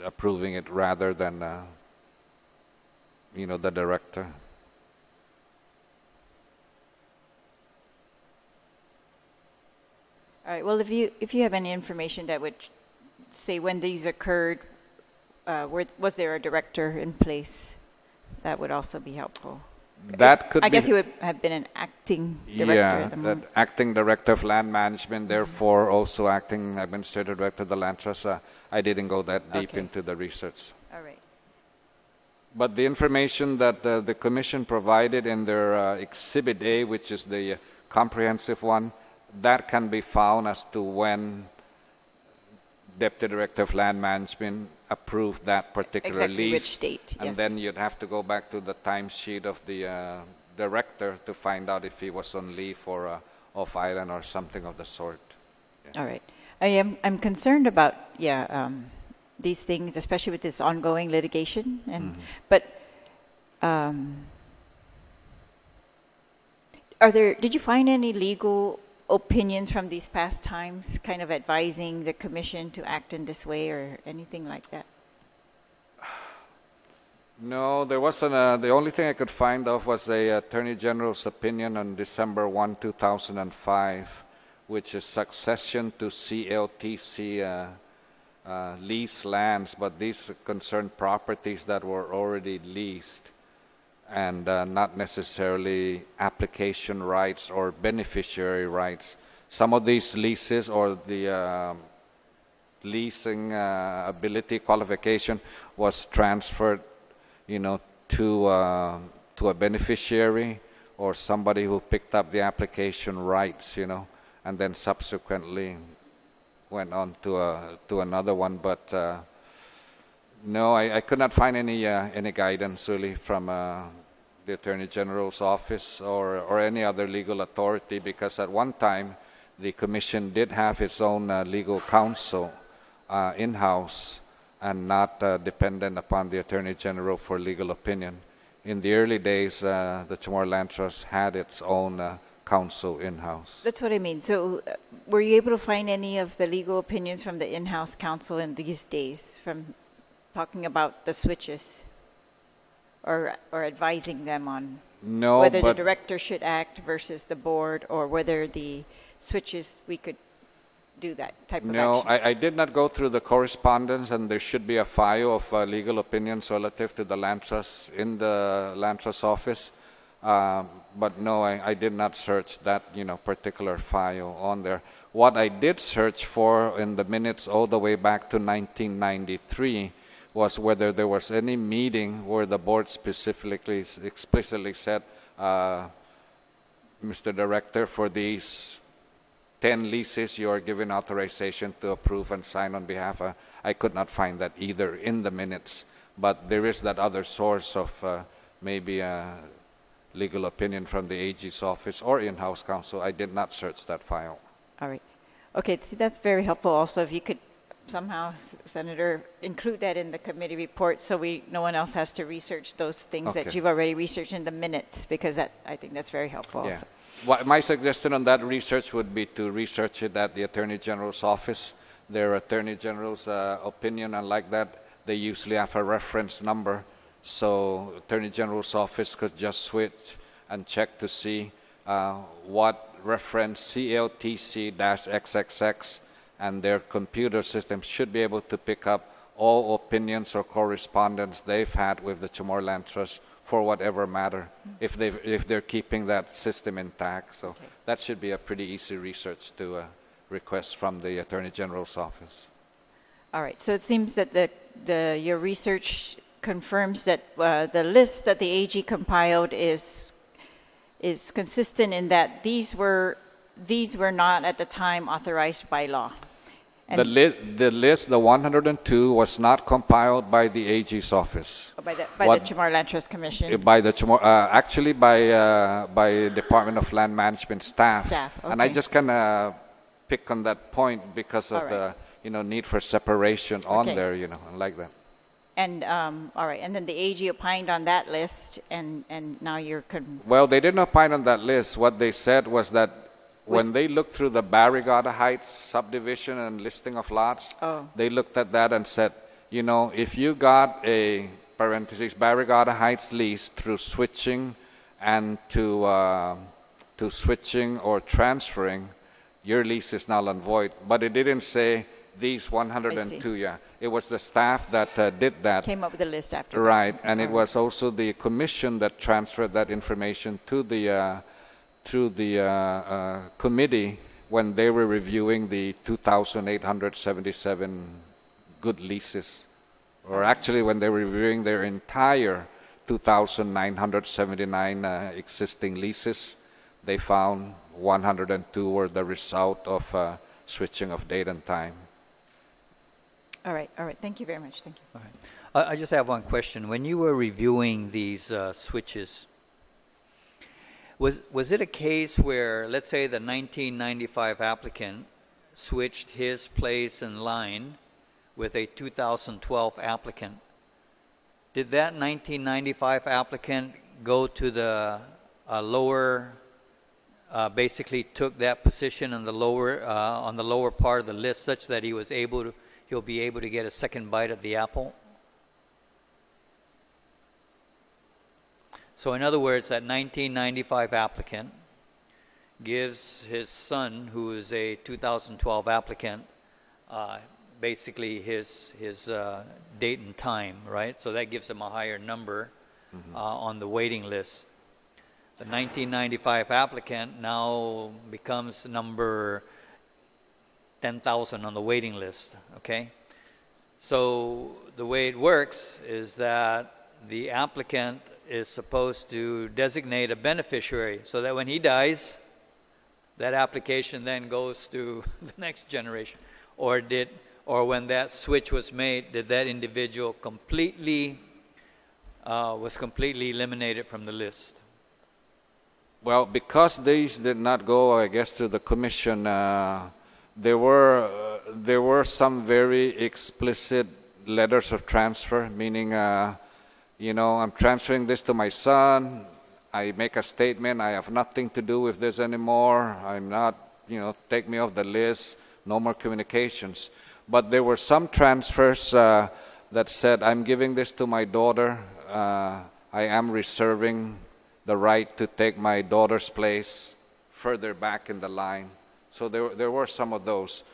approving it rather than, the Director. All right. Well, if you have any information that would say when these occurred, was there a director in place? That would also be helpful. That could I guess he would have been an acting director at the moment. That acting director of land management, therefore also acting administrative director of the land trust. I didn't go that deep into the research. All right. But the information that the commission provided in their Exhibit A, which is the comprehensive one, that can be found as to when Deputy Director of Land Management approved that particular lease. Which date, and then you'd have to go back to the timesheet of the director to find out if he was on leave or off island or something of the sort. All right. I'm concerned about these things, especially with this ongoing litigation. And but did you find any legal opinions from these past times, kind of advising the commission to act in this way or anything like that? No, there wasn't. The only thing I could find of was a Attorney General's opinion on December 1, 2005, which is succession to CLTC lease lands, but these concern properties that were already leased and not necessarily application rights or beneficiary rights. Some of these leases or the leasing ability qualification was transferred, to a beneficiary or somebody who picked up the application rights, and then subsequently went on to another one. But no, I could not find any guidance really from the Attorney General's office or any other legal authority, because at one time the Commission did have its own legal counsel in-house and not dependent upon the Attorney General for legal opinion. In the early days, the Chamorro Land Trust had its own counsel in-house. That's what I mean. So were you able to find any of the legal opinions from the in-house counsel in these days from talking about the switches or advising them on whether the director should act versus the board, or whether the switches we could do that type of action? No, I did not go through the correspondence, and there should be a file of legal opinions relative to the land trust in the land trust office. But no, I did not search that particular file on there. What I did search for in the minutes all the way back to 1993 was whether there was any meeting where the board explicitly said, Mr. Director, for these 10 leases you are given authorization to approve and sign on behalf of. I could not find that either in the minutes, but there is that other source of maybe a legal opinion from the AG's office or in-house counsel. I did not search that file. All right. Okay, see, that's very helpful also. If you could somehow, Senator, include that in the committee report so no one else has to research those things that you've already researched in the minutes, because I think that's very helpful also. My suggestion on that research would be to research it at the Attorney General's office. Their Attorney General's opinion, unlike that, they usually have a reference number. So Attorney General's office could just switch and check to see what reference CLTC-XXX, and their computer system should be able to pick up all opinions or correspondence they've had with the Chamorro Land Trust for whatever matter, if they're keeping that system intact. So that should be a pretty easy research to request from the Attorney General's office. All right. So it seems that your research confirms that the list that the AG compiled is consistent in that these were not at the time authorized by law. And The list, the 102, was not compiled by the AG's office. by the Chamorro Land Trust Commission. By the actually by Department of Land Management staff. And I okay. just kind of pick on that point because of the need for separation on Okay. there, like that. And all right, and then the AG opined on that list, and now you're Well, they didn't opine on that list. What they said was that when they looked through the Barrigada Heights subdivision and listing of lots, they looked at that and said, if you got a parentheses Barrigada Heights lease through switching and to switching or transferring, your lease is null and void. But it didn't say these 102. Yeah, it was the staff that did that. came up with a list after. Right, that. and it was also the commission that transferred that information to the committee when they were reviewing the 2,877 good leases, or actually when they were reviewing their entire 2,979 existing leases, they found 102 were the result of switching of date and time. All right. Thank you very much. Thank you. All right. I just have one question. When you were reviewing these switches, was it a case where, let's say, the 1995 applicant switched his place in line with a 2012 applicant? Did that 1995 applicant go to the lower, basically took that position on the lower part of the list, such that he'll be able to get a second bite at the apple? So in other words, that 1995 applicant gives his son, who is a 2012 applicant, basically his date and time, right? So that gives him a higher number on the waiting list. The 1995 applicant now becomes number 10,000 on the waiting list, okay? So the way it works is that the applicant is supposed to designate a beneficiary so that when he dies, that application then goes to the next generation. Or when that switch was made, did that individual was completely eliminated from the list? Well, because these did not go, I guess, to the commission, there were some very explicit letters of transfer, meaning, I'm transferring this to my son. I make a statement. I have nothing to do with this anymore. I'm not, take me off the list. No more communications. But there were some transfers that said, I'm giving this to my daughter. I am reserving the right to take my daughter's place further back in the line. So there were some of those.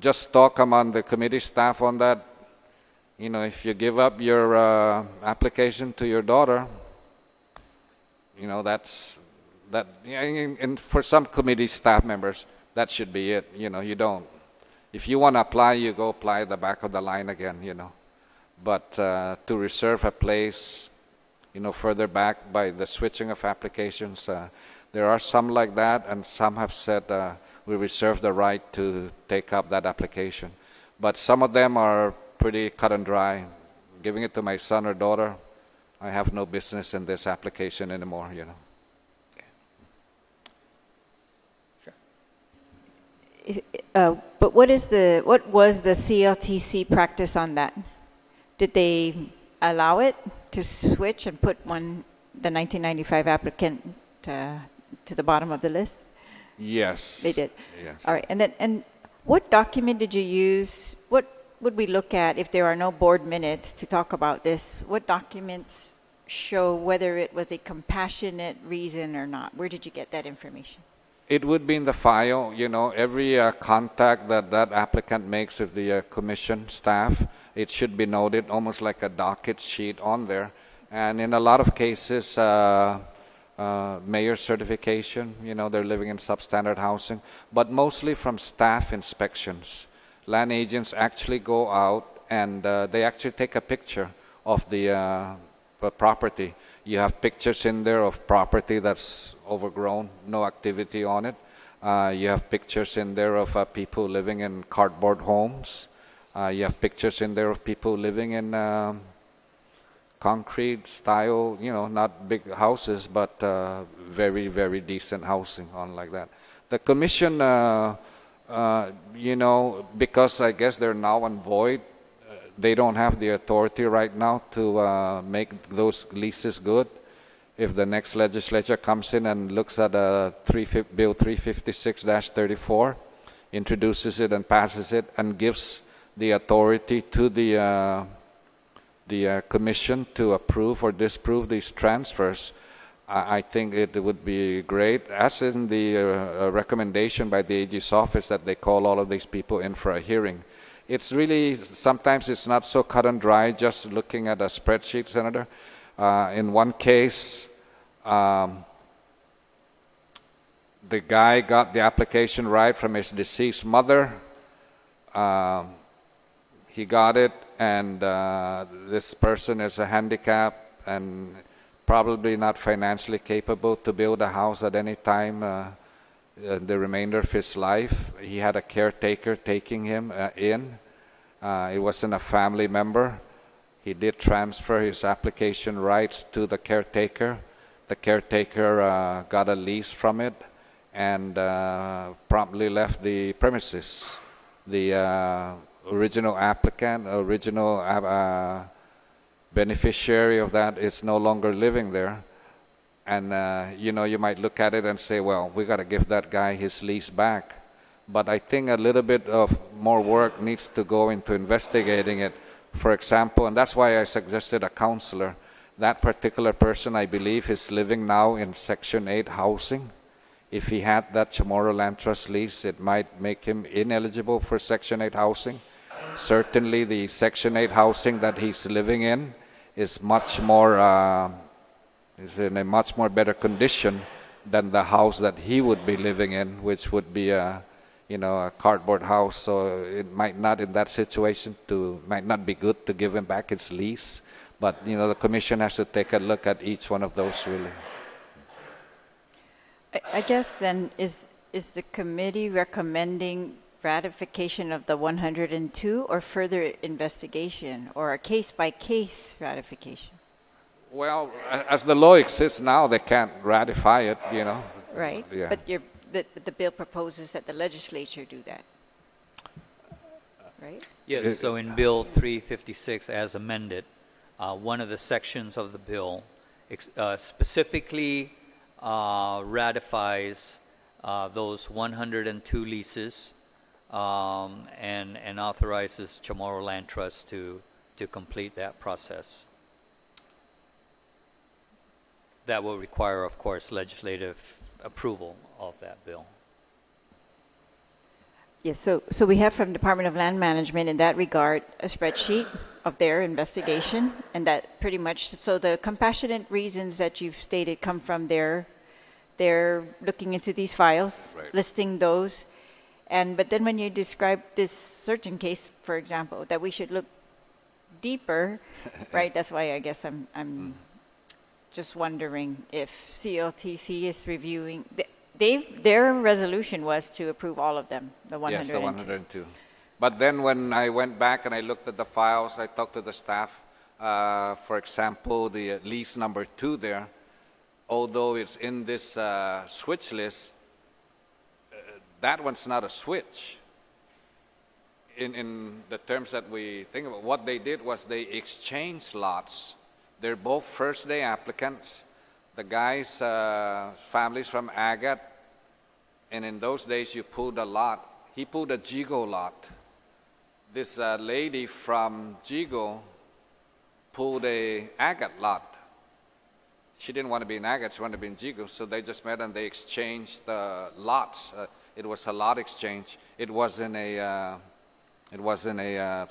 Just talk among the committee staff on that. If you give up your application to your daughter, that's that. And for some committee staff members, that should be it. You don't. If you want to apply, you go apply at the back of the line again. But to reserve a place, further back by the switching of applications, there are some like that, and some have said we reserve the right to take up that application. But some of them are pretty cut and dry. Giving it to my son or daughter, I have no business in this application anymore, Okay. Sure. But what was the CLTC practice on that? Did they allow it to switch and put the 1995 applicant to the bottom of the list? Yes. They did. Yes. All right. And what document did you use? What would we look at if there are no board minutes to talk about this? What documents show whether it was a compassionate reason or not? Where did you get that information? It would be in the file. Every contact that applicant makes with the commission staff, it should be noted almost like a docket sheet on there. And in a lot of cases, mayor certification. They're living in substandard housing, but mostly from staff inspections. Land agents actually go out and they actually take a picture of the property. You have pictures in there of property that's overgrown, no activity on it. You have pictures in there of people living in cardboard homes. You have pictures in there of people living in concrete style, not big houses, but very, very decent housing on like that. The commission, because I guess they're now on void, they don't have the authority right now to make those leases good. If the next legislature comes in and looks at Bill 356-34, introduces it and passes it and gives the authority to the commission to approve or disapprove these transfers, I think it would be great, as in the recommendation by the AG's office that they call all of these people in for a hearing. It's really, sometimes it's not so cut and dry just looking at a spreadsheet, Senator. In one case, the guy got the application right from his deceased mother. He got it, and this person is a handicap and probably not financially capable to build a house at any time the remainder of his life. He had a caretaker taking him in. It wasn't a family member. He did transfer his application rights to the caretaker. The caretaker got a lease from it and promptly left the premises. The original applicant, original beneficiary of that is no longer living there. And, you might look at it and say, well, we got to give that guy his lease back. But I think a little bit of more work needs to go into investigating it. For example, and that's why I suggested a counselor. That particular person, I believe, is living now in Section 8 housing. If he had that Chamorro Land Trust lease, it might make him ineligible for Section 8 housing. Certainly, the Section 8 housing that he's living in is much more, is in a much more better condition than the house that he would be living in, which would be a cardboard house. So it might not, in that situation, might not be good to give him back his lease. But the commission has to take a look at each one of those, really. I guess then is the committee recommending ratification of the 102 or further investigation or a case-by-case ratification? Well, as the law exists now, they can't ratify it, Right, Yeah. but the bill proposes that the legislature do that, right? Yes, so in Bill 356 as amended, one of the sections of the bill specifically ratifies those 102 leases and authorizes Chamorro Land Trust to complete that process. That will require, of course, legislative approval of that bill. Yes, so we have from Department of Land Management in that regard a spreadsheet of their investigation, and that pretty much, so the compassionate reasons that you've stated come from they're looking into these files, right, listing those, but then when you describe this certain case, for example, that we should look deeper, right? That's why I guess I'm just wondering if CLTC is reviewing. Their resolution was to approve all of them, the 102. Yes, the 102. But then when I went back and I looked at the files, I talked to the staff. For example, the lease number 2 there, although it's in this switch list, that one's not a switch. In the terms that we think about, what they did was they exchanged lots. They're both first-day applicants. The guy's family's from Agat, and in those days you pulled a lot. He pulled a Jigo lot. This lady from Jigo pulled a Agat lot. She didn't want to be in Agat, she wanted to be in Jigo, so they just met and they exchanged lots. It was a lot exchange. It wasn't a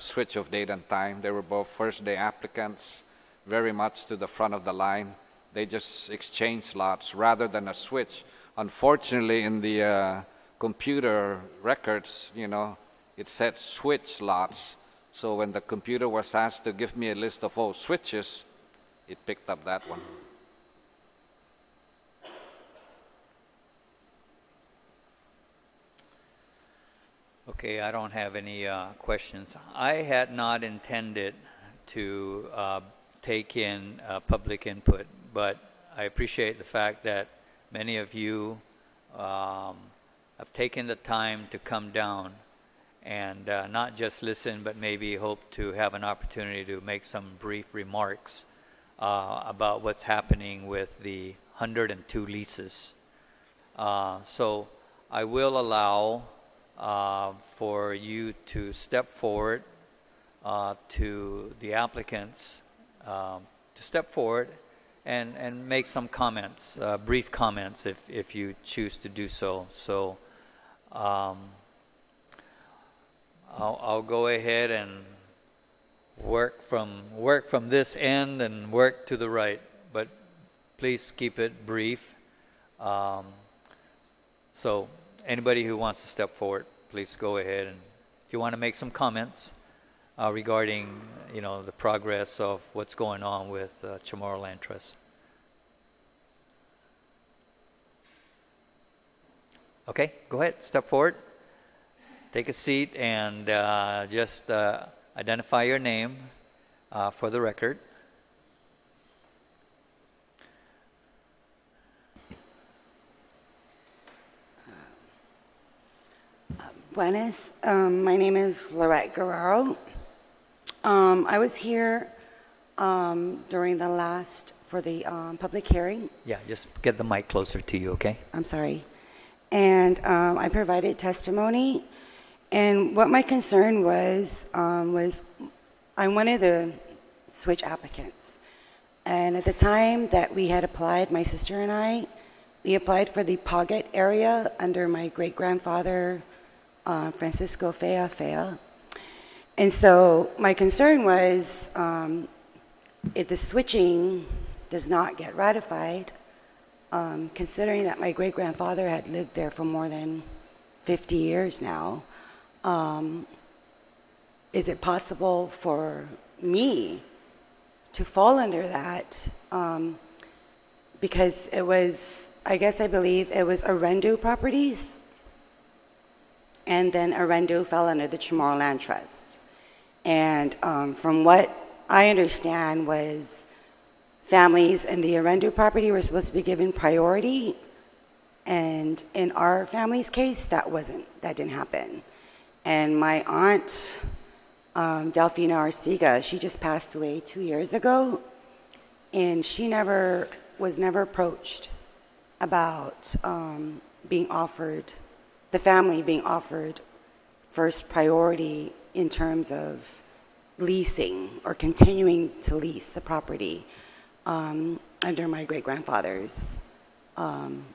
switch of date and time. They were both first-day applicants, very much to the front of the line. They just exchange lots rather than a switch. Unfortunately, in the computer records, it said switch lots. So when the computer was asked to give me a list of all switches, it picked up that one. Okay, I don't have any questions. I had not intended to take in public input, but I appreciate the fact that many of you have taken the time to come down and not just listen, but maybe hope to have an opportunity to make some brief remarks about what's happening with the 102 leases. So I will allow for you to step forward to the applicants, to step forward and make some comments, brief comments if you choose to do so. So I'll go ahead and work from this end and work to the right, but please keep it brief. So anybody who wants to step forward, please go ahead. And if you want to make some comments regarding, the progress of what's going on with Chamorro Land Trust. Okay, go ahead, step forward. Take a seat and just identify your name for the record. Buenas. My name is Lorette Guerrero. I was here during for the public hearing. Yeah, just get the mic closer to you, okay? I'm sorry. And I provided testimony. And what my concern was I'm one of the switch applicants. And at the time that we had applied, my sister and I, we applied for the Pocket area under my great-grandfather, Francisco Fea. And so my concern was if the switching does not get ratified, considering that my great-grandfather had lived there for more than 50 years now, is it possible for me to fall under that? Because it was, I believe it was Arendu Properties, and then Arendu fell under the Chamorro Land Trust. And from what I understand was families in the Arendu property were supposed to be given priority, and in our family's case, that didn't happen. And my aunt, Delphina Arciga, she just passed away 2 years ago, and she was never approached about the family being offered first priority in terms of leasing or continuing to lease the property under my great-grandfather's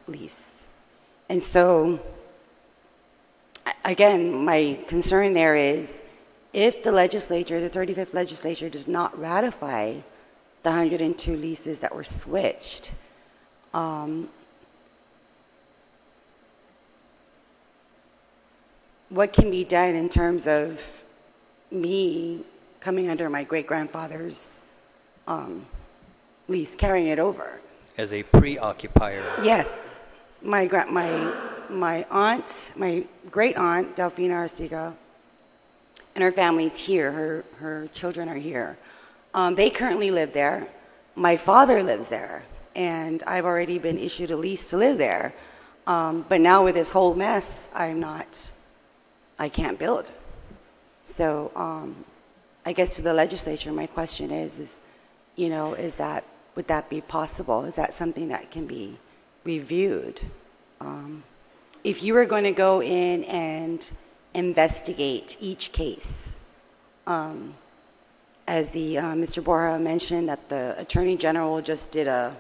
lease. And so, again, my concern there is if the legislature, the 35th legislature, does not ratify the 102 leases that were switched, what can be done in terms of me coming under my great-grandfather's lease, carrying it over? As a pre-occupier. Yes. My aunt, my great-aunt, Delphina Arciga, and her family's here. Her children are here. They currently live there. My father lives there, and I've already been issued a lease to live there. But now with this whole mess, I can't build. So I guess to the legislature, my question is would that be possible? Is that something that can be reviewed? If you were going to go in and investigate each case, as Mr. Borja mentioned, that the Attorney General just did an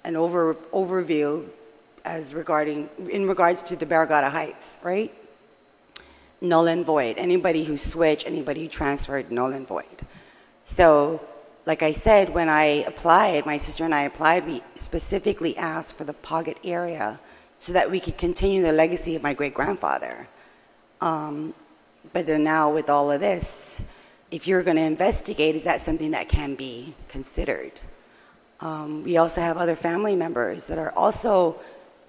overview in regards to the Barragata Heights, right? Null and void. Anybody who switched, anybody who transferred, null and void. So like I said, when I applied, my sister and I applied, we specifically asked for the Pocket area so that we could continue the legacy of my great-grandfather. But then now with all of this, if you're going to investigate, is that something that can be considered? We also have other family members that are also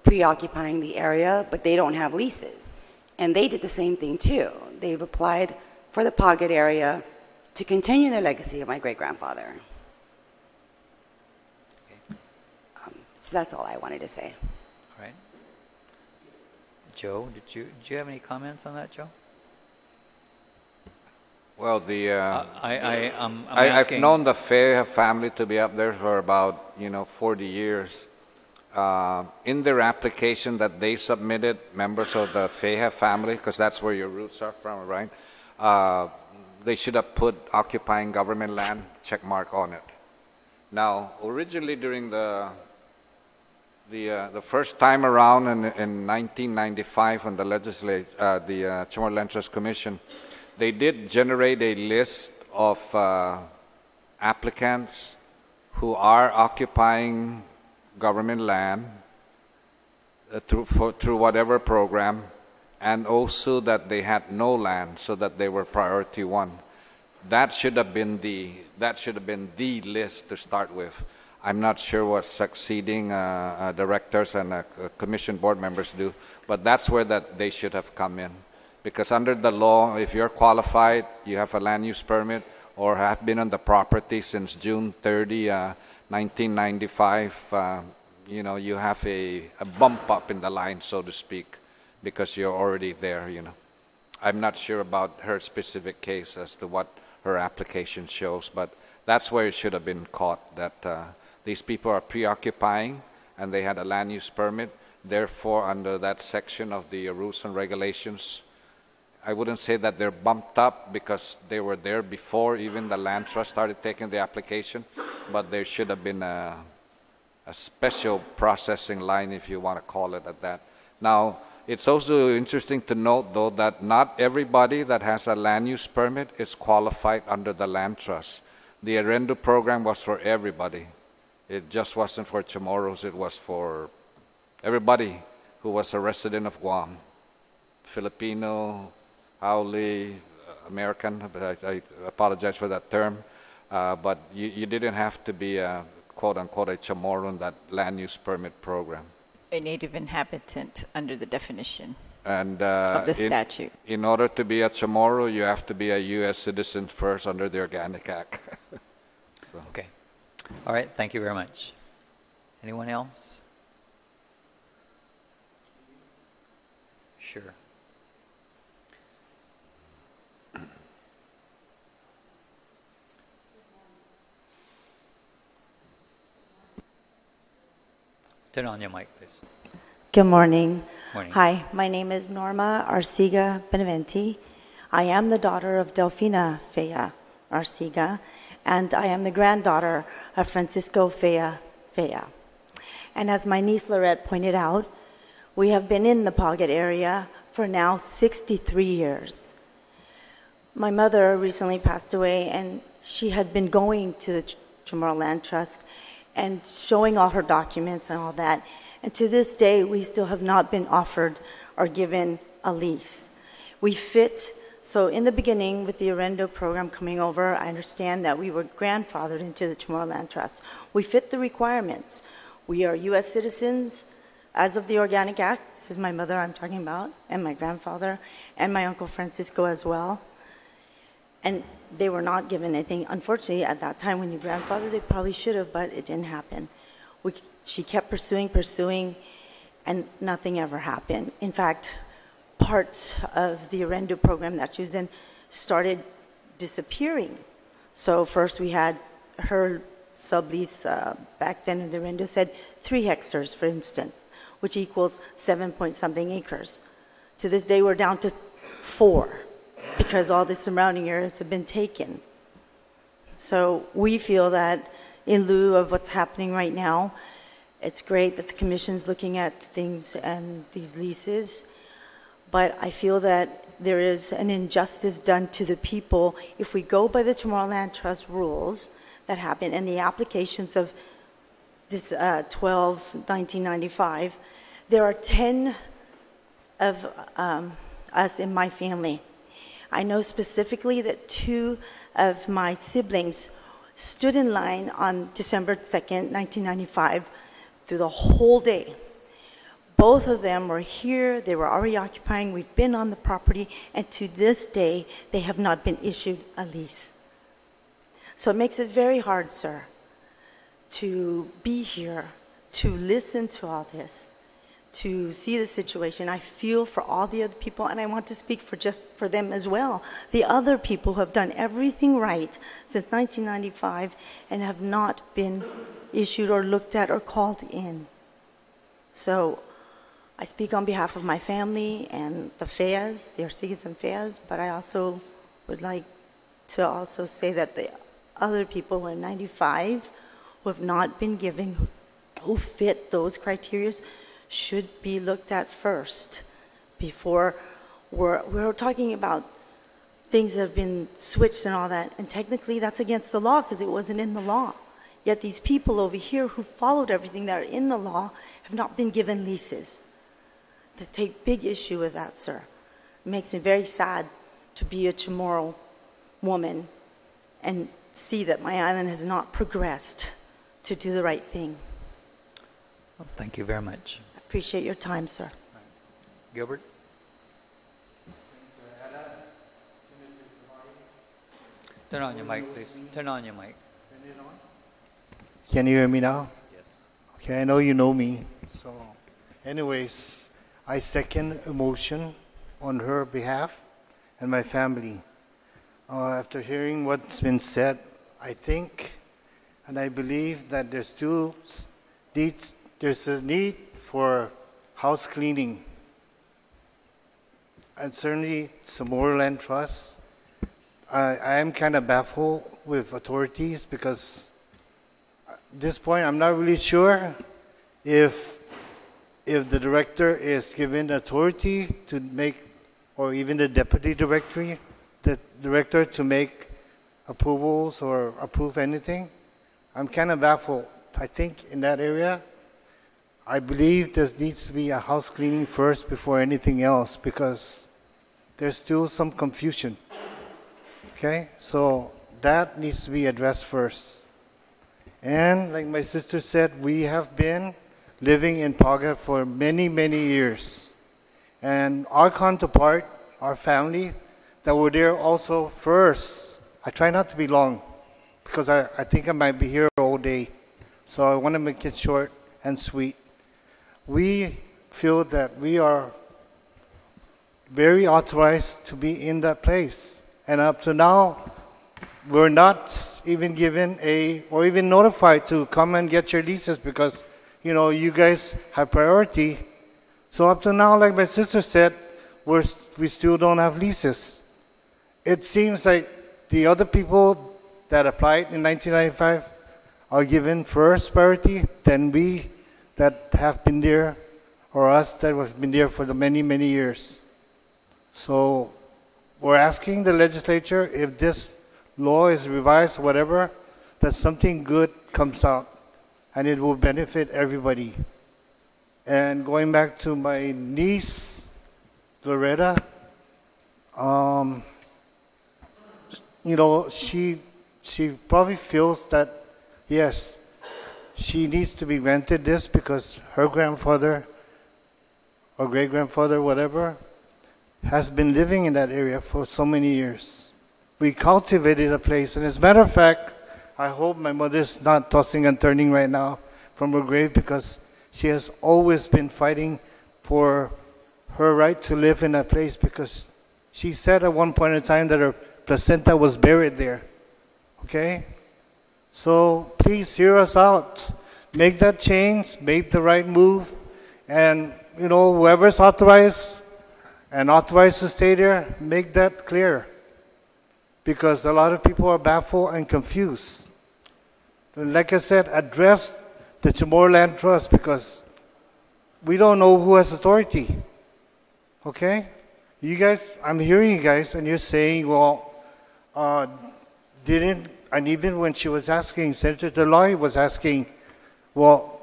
preoccupying the area, but they don't have leases. And they did the same thing too. They've applied for the Pocket area to continue the legacy of my great-grandfather. So that's all I wanted to say. All right. Joe, did you have any comments on that, Joe? Well, I'm I've asking, known the Fea family to be up there for about 40 years. In their application that they submitted, members of the Fea family, because that's where your roots are from, right? They should have put occupying government land check mark on it. Now, originally during the first time around in 1995 on the Chamorro Land Trust Commission, they did generate a list of applicants who are occupying government land through whatever program, and also that they had no land, so that they were priority one. That should have been the list to start with. I'm not sure what succeeding directors and commission board members do, but that's where they should have come in. Because under the law, if you're qualified, you have a land use permit, or have been on the property since June 30, 1995, you have a bump up in the line, so to speak, because you're already there, I'm not sure about her specific case as to what her application shows, but that's where it should have been caught, that these people are preoccupying and they had a land use permit. Therefore, under that section of the rules and regulations, I wouldn't say that they're bumped up because they were there before even the land trust started taking the application, but there should have been a special processing line, if you want to call it at that. Now, it's also interesting to note, though, that not everybody that has a land use permit is qualified under the land trust. The Arrendo program was for everybody. It just wasn't for Chamorros, it was for everybody who was a resident of Guam, Filipino, Haole, American, but I apologize for that term, but you didn't have to be a quote-unquote a Chamorro in that land use permit program. A native inhabitant under the definition And of the statute. In order to be a Chamorro, you have to be a U.S. citizen first under the Organic Act. So. Okay. All right. Thank you very much. Anyone else? Sure. Turn on your mic, please. Good morning. Morning. Hi, my name is Norma Arcega Beneventi. I am the daughter of Delfina Fea Arcega, and I am the granddaughter of Francisco Fea. And as my niece Lorette pointed out, we have been in the Pocket area for now 63 years. My mother recently passed away, and she had been going to the Chamorro Land Trust and showing all her documents and all that. And to this day, we still have not been offered or given a lease. We fit, so in the beginning with the Arrendo program coming over, I understand that we were grandfathered into the Chamorro Land Trust. We fit the requirements. We are U.S. citizens as of the Organic Act. This is my mother I'm talking about, and my grandfather, and my Uncle Francisco as well. And they were not given anything. Unfortunately, at that time when you grandfathered, they probably should have, but it didn't happen. She kept pursuing, and nothing ever happened. In fact, parts of the Arrendo program that she was in started disappearing. So first we had her sublease back then in the Arrendo said 3 hectares, for instance, which equals 7-point-something acres. To this day, we're down to 4. Because all the surrounding areas have been taken. So we feel that in lieu of what's happening right now, it's great that the Commission's looking at things and these leases, but I feel that there is an injustice done to the people. If we go by the Chamorro Land Trust rules, that happened and the applications of this 1995, there are 10 of us in my family. I know specifically that 2 of my siblings stood in line on December 2nd, 1995, through the whole day. Both of them were here, they were already occupying, we've been on the property, and to this day, they have not been issued a lease. So it makes it very hard, sir, to be here, to listen to all this, to see the situation. I feel for all the other people, and I want to speak for them as well. The other people who have done everything right since 1995 and have not been issued or looked at or called in. So I speak on behalf of my family and the Feas, the Arcigues and Feas, but I also would like to also say that the other people in 95 who have not been given, who fit those criteria, should be looked at first before we're talking about things that have been switched and all that. And technically that's against the law because it wasn't in the law. Yet these people over here who followed everything that are in the law have not been given leases. They take big issue with that, sir. It makes me very sad to be a Chamorro woman and see that my island has not progressed to do the right thing. Well, thank you very much. I appreciate your time, sir. Gilbert? Turn on your mic, please. Turn on your mic. Can you hear me now? Yes. Okay, I know you know me. So, anyways, I second a motion on her behalf and my family. After hearing what's been said, I think and I believe that there's a need for house cleaning. And certainly some more land trusts. I am kind of baffled with authorities because at this point I'm not really sure if the director is given authority to make, or even the deputy director to make approvals or approve anything. I'm kind of baffled. I think in that area, I believe there needs to be a house cleaning first before anything else because there's still some confusion. Okay, so that needs to be addressed first. And like my sister said, we have been living in Paga for many, many years. And our counterpart, our family, that were there also first. I try not to be long because I think I might be here all day. So I want to make it short and sweet. We feel that we are very authorized to be in that place. And up to now, we're not even given or even notified to come and get your leases because, you know, you guys have priority. So up to now, like my sister said, we still don't have leases. It seems like the other people that applied in 1995 are given first priority than we that have been there, or us that have been there for the many, many years. So we're asking the legislature if this law is revised, whatever, that something good comes out and it will benefit everybody. And going back to my niece, Loretta, you know, she probably feels that, yes, she needs to be granted this because her grandfather or great-grandfather, whatever, has been living in that area for so many years. We cultivated a place, and as a matter of fact, I hope my mother's not tossing and turning right now from her grave because she has always been fighting for her right to live in that place because she said at one point in time that her placenta was buried there. Okay? So please hear us out. Make that change, make the right move, and, you know, whoever's authorized and authorized to stay there, make that clear. Because a lot of people are baffled and confused. And like I said, address the Chamorro Land Trust because we don't know who has authority. Okay? You guys, I'm hearing you guys and you're saying, well, didn't even when she was asking, Senator Deloy was asking, well,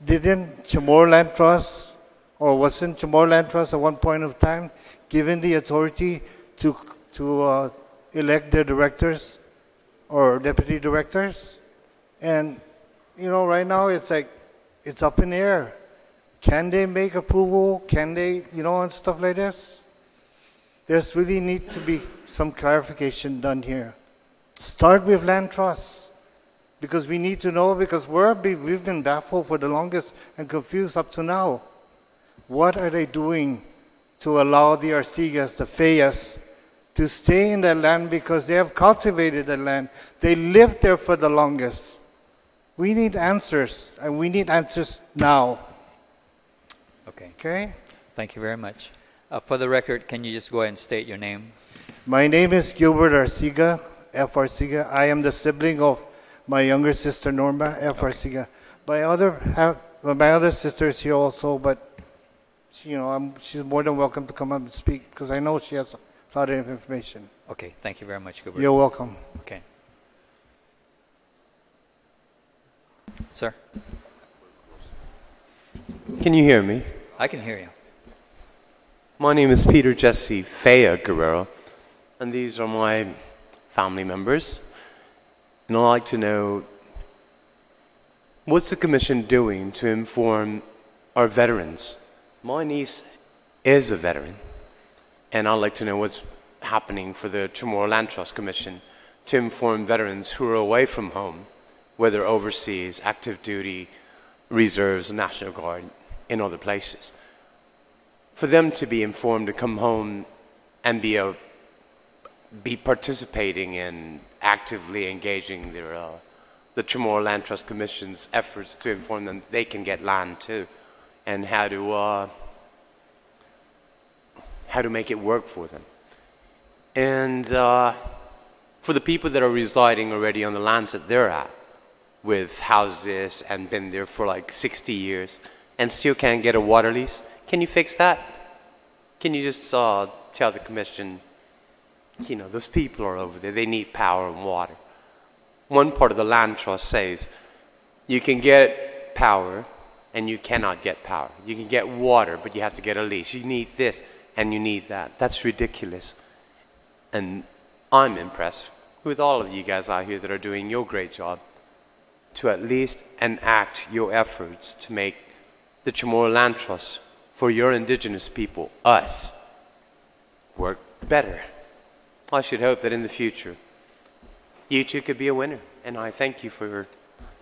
didn't Chamorro Land Trust, or wasn't Chamorro Land Trust at one point of time given the authority to elect their directors or deputy directors? And, you know, right now it's like, it's up in the air. Can they make approval? Can they, you know, and stuff like this? There's really need to be some clarification done here. Start with land trusts, because we need to know, because we've been baffled for the longest and confused up to now. What are they doing to allow the Arcigas, the Fayas, to stay in that land because they have cultivated the land? They lived there for the longest. We need answers, and we need answers now. Okay. Okay? Thank you very much. For the record, can you just go ahead and state your name? My name is Gilbert Arciga, F. Arciga. I am the sibling of my younger sister, Norma F. Okay. Arciga. My other sister is here also, but you know, she's more than welcome to come up and speak, because I know she has a lot of information. Okay, thank you very much, Gilbert. You're welcome. Okay. Sir? Can you hear me? I can hear you. My name is Peter Jesse Fea Guerrero, and these are my family members. And I'd like to know, what's the commission doing to inform our veterans? My niece is a veteran, and I'd like to know what's happening for the Chamorro Land Trust Commission to inform veterans who are away from home, whether overseas, active duty, reserves, National Guard, in other places. For them to be informed to come home and be participating in actively engaging the Chamorro Land Trust Commission's efforts to inform them they can get land too, and how to make it work for them. And for the people that are residing already on the lands that they're at, with houses and been there for like 60 years and still can't get a water lease, can you fix that? Can you just tell the commission, you know, those people are over there, they need power and water. One part of the land trust says you can get power and you cannot get power. You can get water, but you have to get a lease. You need this and you need that. That's ridiculous. And I'm impressed with all of you guys out here that are doing your great job to at least enact your efforts to make the Chamorro Land Trust for your indigenous people, us, work better. I should hope that in the future, you two could be a winner. And I thank you for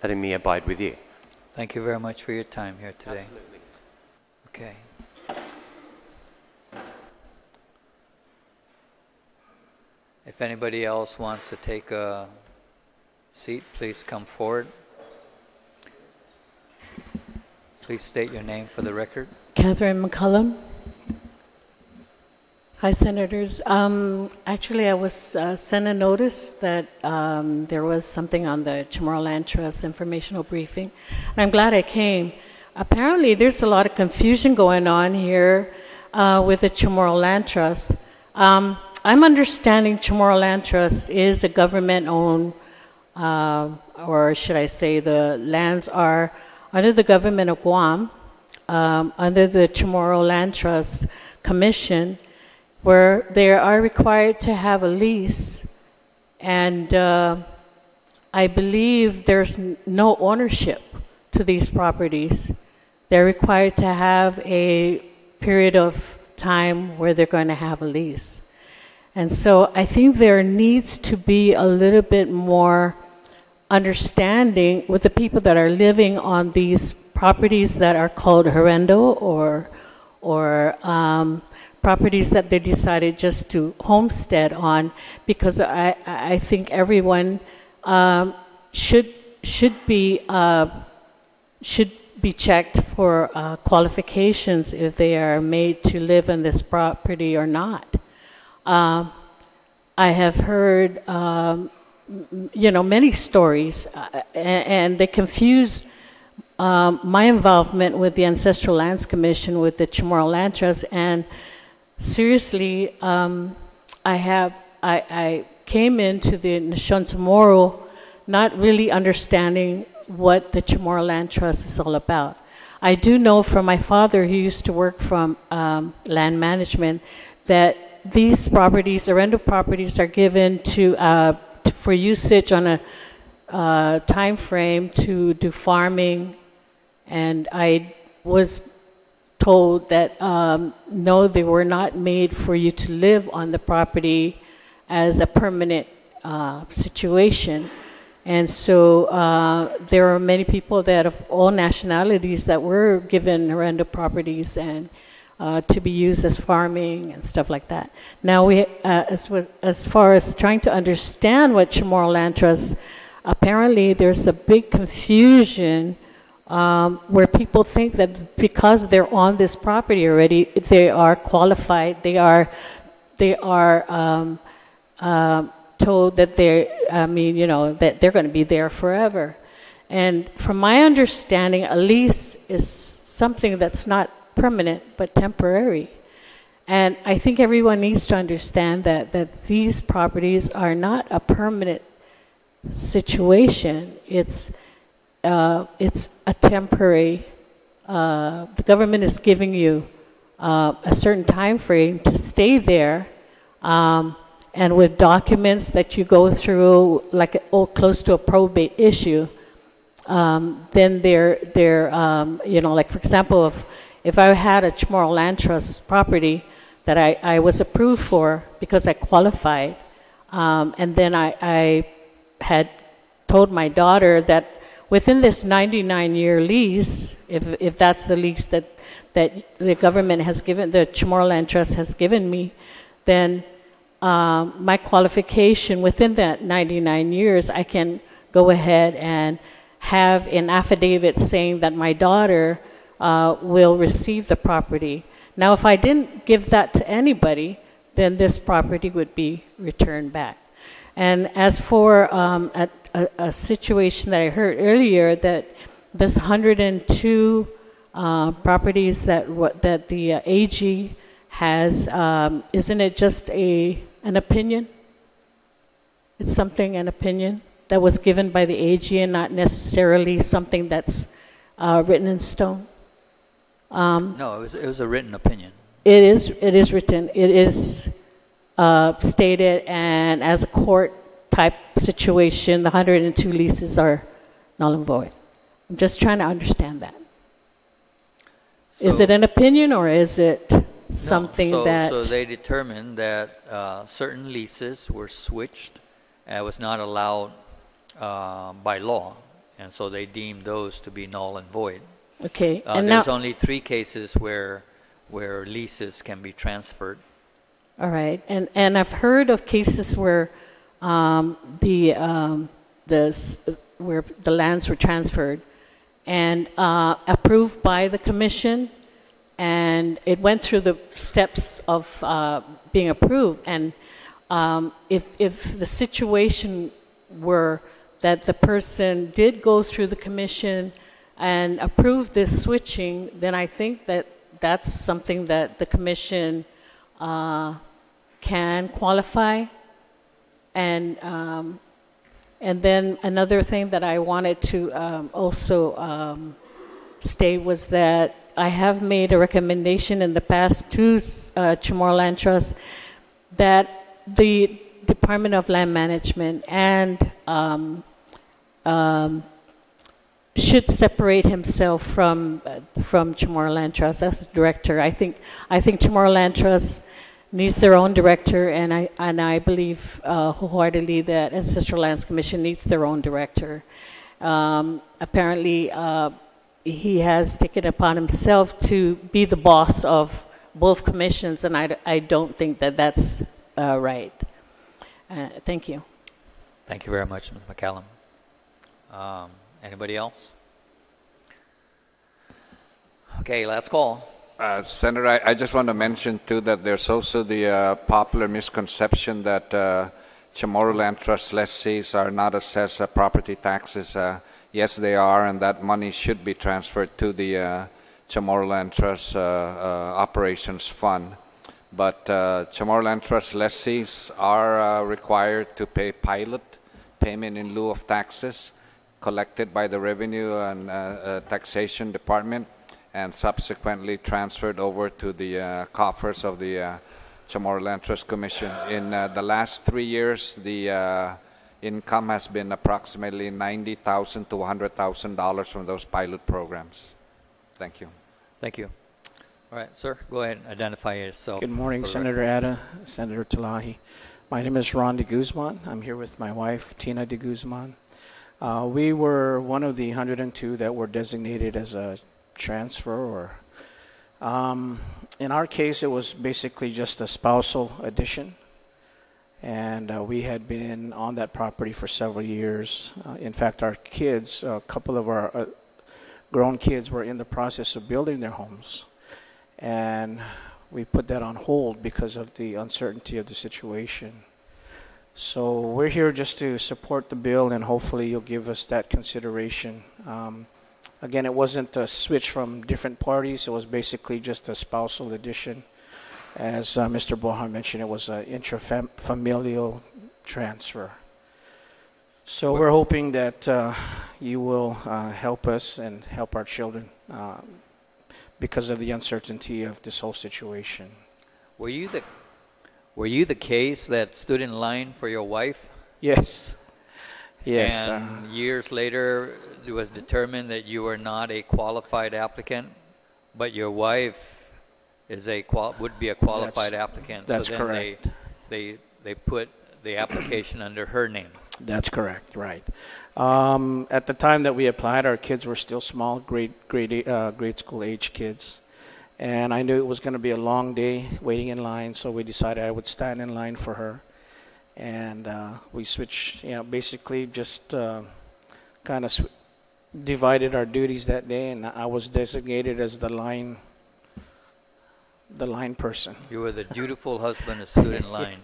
letting me abide with you. Thank you very much for your time here today. Absolutely. Okay. If anybody else wants to take a seat, please come forward. Please state your name for the record. Catherine McCullum. Hi, Senators. Actually, I was sent a notice that there was something on the Chamorro Land Trust informational briefing, and I'm glad I came. Apparently, there's a lot of confusion going on here with the Chamorro Land Trust. I'm understanding Chamorro Land Trust is a government-owned, or should I say the lands are under the government of Guam, under the Chamorro Land Trust Commission, where they are required to have a lease, and I believe there's no ownership to these properties. They're required to have a period of time where they're going to have a lease. And so I think there needs to be a little bit more understanding with the people that are living on these properties that are called horrendo, or properties that they decided just to homestead on, because I think everyone should be checked for qualifications if they are made to live on this property or not. I have heard many stories, and they confuse my involvement with the Ancestral Lands Commission with the Chamorro Land Trust. And seriously, I came into the Nation Chamorro not really understanding what the Chamorro Land Trust is all about. I do know from my father, who used to work from land management, that these properties, the rental properties, are given to for usage on a time frame to do farming, and I was told that no, they were not made for you to live on the property as a permanent situation. And so there are many people that of all nationalities that were given rental properties and to be used as farming and stuff like that. Now, as far as trying to understand what Chamorro Land Trust, apparently there's a big confusion where people think that because they're on this property already, they are qualified, they are told that that they're going to be there forever. And from my understanding, a lease is something that's not permanent but temporary. And I think everyone needs to understand that these properties are not a permanent situation. It's a temporary. The government is giving you a certain time frame to stay there. And with documents that you go through, like close to a probate issue, then they're like, for example, if I had a Chamorro Land Trust property that I was approved for because I qualified, and then I had told my daughter that within this 99-year lease, if that's the lease that the government has given, the Chamorro Land Trust has given me, then my qualification within that 99 years, I can go ahead and have an affidavit saying that my daughter will receive the property. Now, if I didn't give that to anybody, then this property would be returned back. And as for a situation that I heard earlier, that this 102 properties that the AG has, isn't it just an opinion? It's an opinion that was given by the AG and not necessarily something that's written in stone. No, it was a written opinion. It is written. It is stated, and as a court type situation, the 102 leases are null and void. I'm just trying to understand that. Is it an opinion or is it something that... So they determined that certain leases were switched and was not allowed by law, and so they deemed those to be null and void. Okay. And there's only 3 cases where leases can be transferred. All right. And I've heard of cases where where the lands were transferred and approved by the commission, and it went through the steps of being approved. And if the situation were that the person did go through the commission and approve this switching, then I think that that's something that the commission can qualify. And then another thing that I wanted to also state was that I have made a recommendation in the past to Chamorro Land Trust that the Department of Land Management and should separate himself from Chamorro Land Trust as director. I think Chamorro Land Trust needs their own director, and I believe wholeheartedly that Ancestral Lands Commission needs their own director. Apparently, he has taken upon himself to be the boss of both commissions, and I don't think that that's right. Thank you. Thank you very much, Ms. McCallum. Anybody else? Okay, last call. Senator, I just want to mention too that there's also the popular misconception that Chamorro Land Trust lessees are not assessed property taxes. Yes, they are, and that money should be transferred to the Chamorro Land Trust Operations Fund. But Chamorro Land Trust lessees are required to pay pilot payment in lieu of taxes collected by the Revenue and Taxation Department and subsequently transferred over to the coffers of the Chamorro Land Trust Commission. In the last 3 years, the income has been approximately $90,000 to $100,000 from those pilot programs. Thank you. Thank you. All right, sir, go ahead and identify yourself. Good morning, for the Senator Ada, Senator Talahi. My name is Ron de Guzman. I'm here with my wife, Tina de Guzman. We were one of the 102 that were designated as a transfer, or in our case, it was basically just a spousal addition. And we had been on that property for several years. In fact, our kids, a couple of our grown kids were in the process of building their homes. And we put that on hold because of the uncertainty of the situation. So we're here just to support the bill, and hopefully you'll give us that consideration. Again, it wasn't a switch from different parties. It was basically just a spousal addition. As Mr. Bohan mentioned, it was an intrafamilial transfer. So we're hoping that you will help us and help our children because of the uncertainty of this whole situation. Were you the case that stood in line for your wife? Yes. Yes. And years later, it was determined that you were not a qualified applicant, but your wife is would be a qualified applicant. That's so then correct. They put the application under her name. That's correct, right. At the time that we applied, our kids were still small, grade school age kids. And I knew it was going to be a long day waiting in line, so we decided I would stand in line for her. And we switched, basically just kind of divided our duties that day, and I was designated as the line person. You were the dutiful husband who stood in line.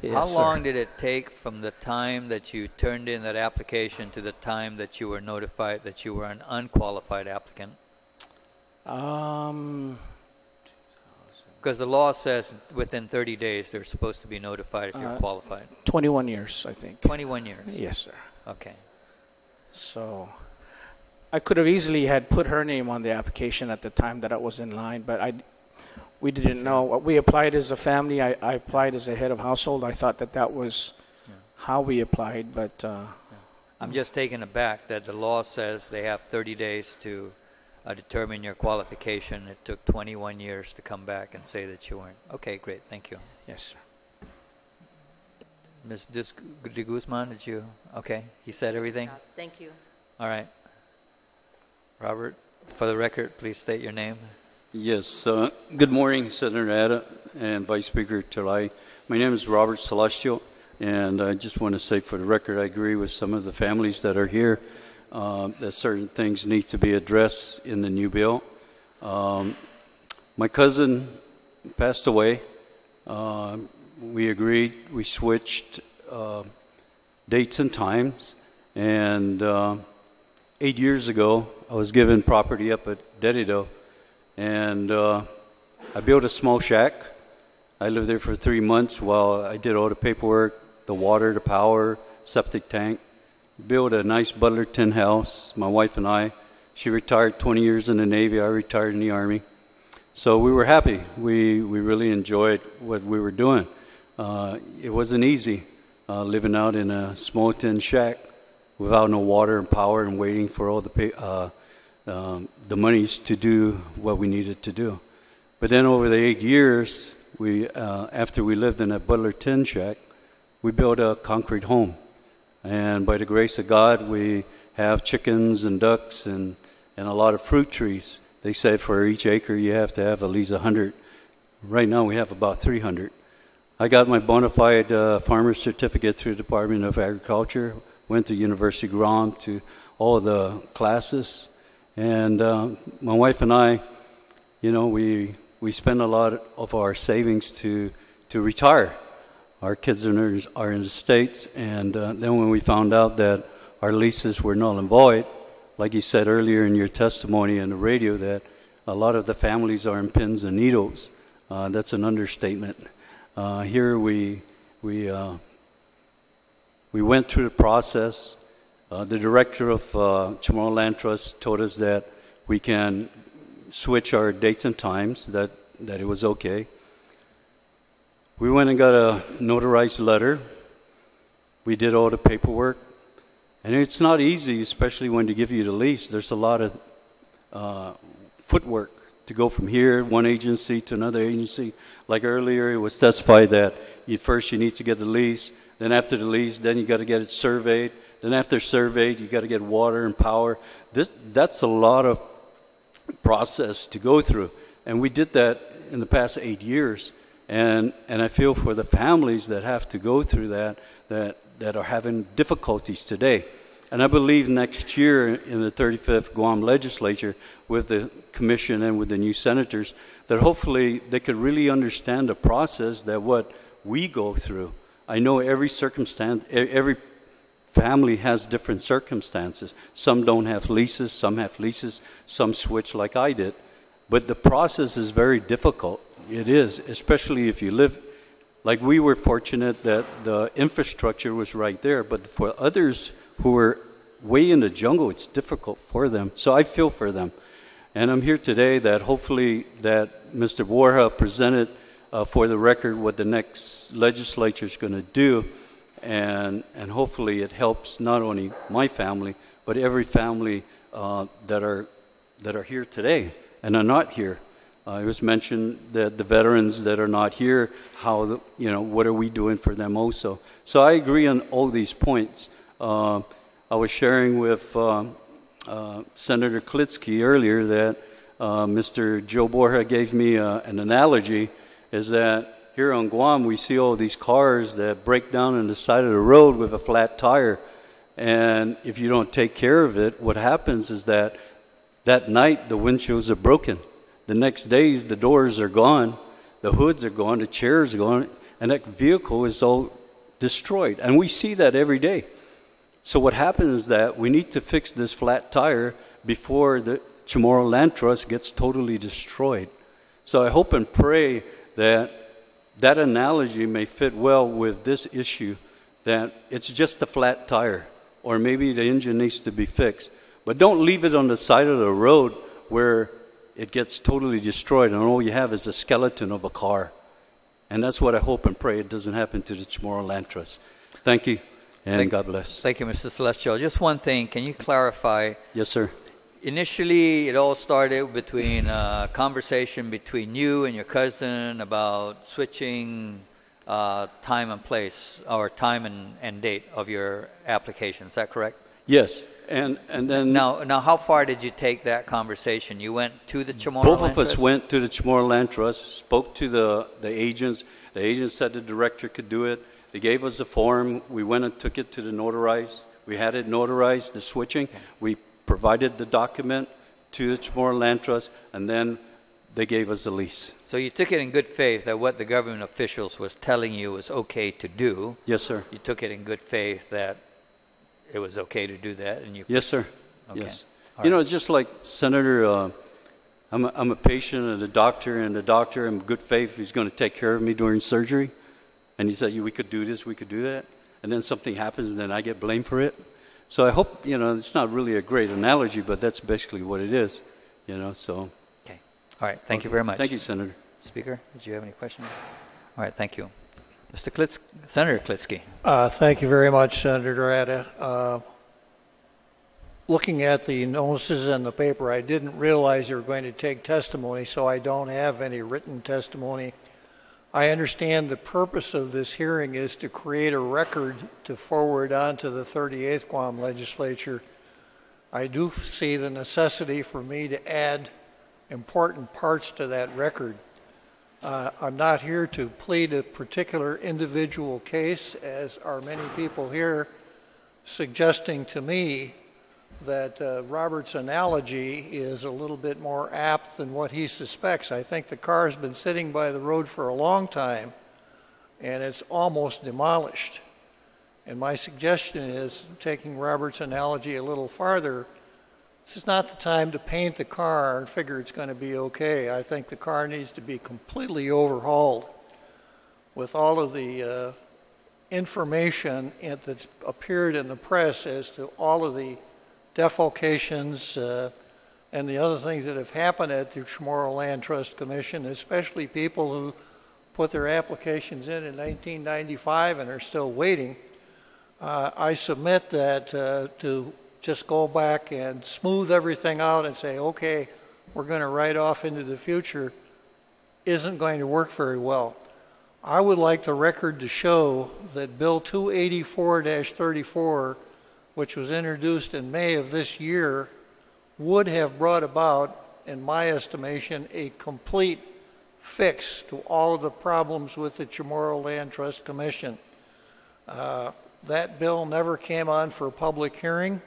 Yes, How long sir. did it take from the time that you turned in that application to the time that you were notified that you were an unqualified applicant? Because the law says within 30 days they're supposed to be notified if you're qualified. 21 years, I think. 21 years? Yes, sir. Okay. So I could have easily had put her name on the application at the time that I was in line, but we didn't know. We applied as a family. I applied as a head of household. I thought that was how we applied, but... I'm just taken aback that the law says they have 30 days to determine your qualification. It took 21 years to come back and say that you weren't. Okay, great. Thank you. Yes, sir. Ms. de Guzman, did you? Okay. He said everything? Thank you. All right. Robert, for the record, please state your name. Yes. Good morning, Senator Ada and Vice Speaker Talai. My name is Robert Celestial, and I just want to say for the record, I agree with some of the families that are here that certain things need to be addressed in the new bill. My cousin passed away. We agreed, we switched dates and times, and 8 years ago, I was given property up at Dedido, and I built a small shack. I lived there for 3 months while I did all the paperwork, the water, the power, septic tank. Built a nice Butler tin house, my wife and I. She retired 20 years in the Navy, I retired in the Army. So we were happy. We really enjoyed what we were doing. It wasn't easy living out in a small tin shack without no water and power and waiting for all the monies to do what we needed to do. But then over the 8 years, after we lived in that Butler tin shack, we built a concrete home. And by the grace of God, we have chickens and ducks and a lot of fruit trees. They said for each acre you have to have at least 100. Right now we have about 300. I got my bona fide farmer's certificate through the Department of Agriculture, went to University of Guam to all the classes. And my wife and I, we spend a lot of our savings to retire. Our kids are in the States, and then when we found out that our leases were null and void, like you said earlier in your testimony on the radio, that a lot of the families are in pins and needles. That's an understatement. Here we We went through the process. The director of Chamorro Land Trust told us that we can switch our dates and times, that it was okay. We went and got a notarized letter. We did all the paperwork. And it's not easy, especially when they give you the lease. There's a lot of footwork to go from here, one agency to another agency. Like earlier, it was testified that first you need to get the lease. Then after the lease, then you got to get it surveyed. Then after surveyed, you got to get water and power. That's a lot of process to go through. And we did that in the past 8 years. And I feel for the families that have to go through that are having difficulties today. And I believe next year in the 35th Guam legislature with the commission and with the new senators, that hopefully they could really understand the process that what we go through. I know every circumstance, every family has different circumstances. Some don't have leases, some have leases, some switch like I did. But the process is very difficult. It is, especially if you live, like we were fortunate that the infrastructure was right there, but for others who are way in the jungle, it's difficult for them. So I feel for them. And I'm here today that hopefully that Mr. Borja presented for the record what the next legislature is going to do. And hopefully it helps not only my family, but every family that are here today and are not here. It was mentioned that the veterans that are not here, what are we doing for them also? So I agree on all these points. I was sharing with Senator Klitsky earlier that Mr. Joe Borja gave me an analogy, is that here on Guam we see all these cars that break down on the side of the road with a flat tire. And if you don't take care of it, what happens is that night the windshields are broken. The next days, the doors are gone, the hoods are gone, the chairs are gone, and that vehicle is all destroyed. And we see that every day. So what happens is that we need to fix this flat tire before the Chamorro Land Trust gets totally destroyed. So I hope and pray that that analogy may fit well with this issue, that it's just a flat tire, or maybe the engine needs to be fixed. But don't leave it on the side of the road where it gets totally destroyed and all you have is a skeleton of a car. And that's what I hope and pray it doesn't happen to the Chamorro Land Trust. Thank you, and God bless. Thank you, Mr. Celestial. Just one thing, can you clarify? Yes, sir. Initially, it all started between a conversation between you and your cousin about switching time and place, or time and date of your application. Is that correct? Yes. And then now, how far did you take that conversation? You went to the Chamorro both Land of us Trust? went to the Chamorro Land Trust, spoke to the agents. The agents said the director could do it. They gave us a form. We went and took it to the notarized. We had it notarized, the switching. Okay. We provided the document to the Chamorro Land Trust, and then they gave us a lease. So you took it in good faith that what the government officials was telling you was okay to do. Yes, sir. You took it in good faith that it was okay to do that, and you. Yes, sir. Okay. Yes. It's just like Senator. I'm a patient and the doctor, in good faith, he's going to take care of me during surgery, and he said, we could do this, we could do that, and then something happens, and then I get blamed for it. So I hope it's not really a great analogy, but that's basically what it is. So. Okay. All right. Thank you very much. Thank you, Senator. Speaker, did you have any questions? All right. Thank you. Senator Klitsky. Thank you very much, Senator Dorada. Looking at the notices in the paper, I didn't realize you were going to take testimony, so I don't have any written testimony. I understand the purpose of this hearing is to create a record to forward on to the 38th Guam legislature. I do see the necessity for me to add important parts to that record. I'm not here to plead a particular individual case, as are many people here suggesting to me that Robert's analogy is a little bit more apt than what he suspects. I think the car has been sitting by the road for a long time, and it's almost demolished. And my suggestion is, taking Robert's analogy a little farther, this is not the time to paint the car and figure it's going to be okay. I think the car needs to be completely overhauled with all of the information that's appeared in the press as to all of the defalcations and the other things that have happened at the Chamorro Land Trust Commission, especially people who put their applications in 1995 and are still waiting. I submit that to just go back and smooth everything out and say, okay, we're going to write off into the future isn't going to work very well. I would like the record to show that Bill 284-34, which was introduced in May of this year, would have brought about, in my estimation, a complete fix to all of the problems with the Chamorro Land Trust Commission. That bill never came on for a public hearing.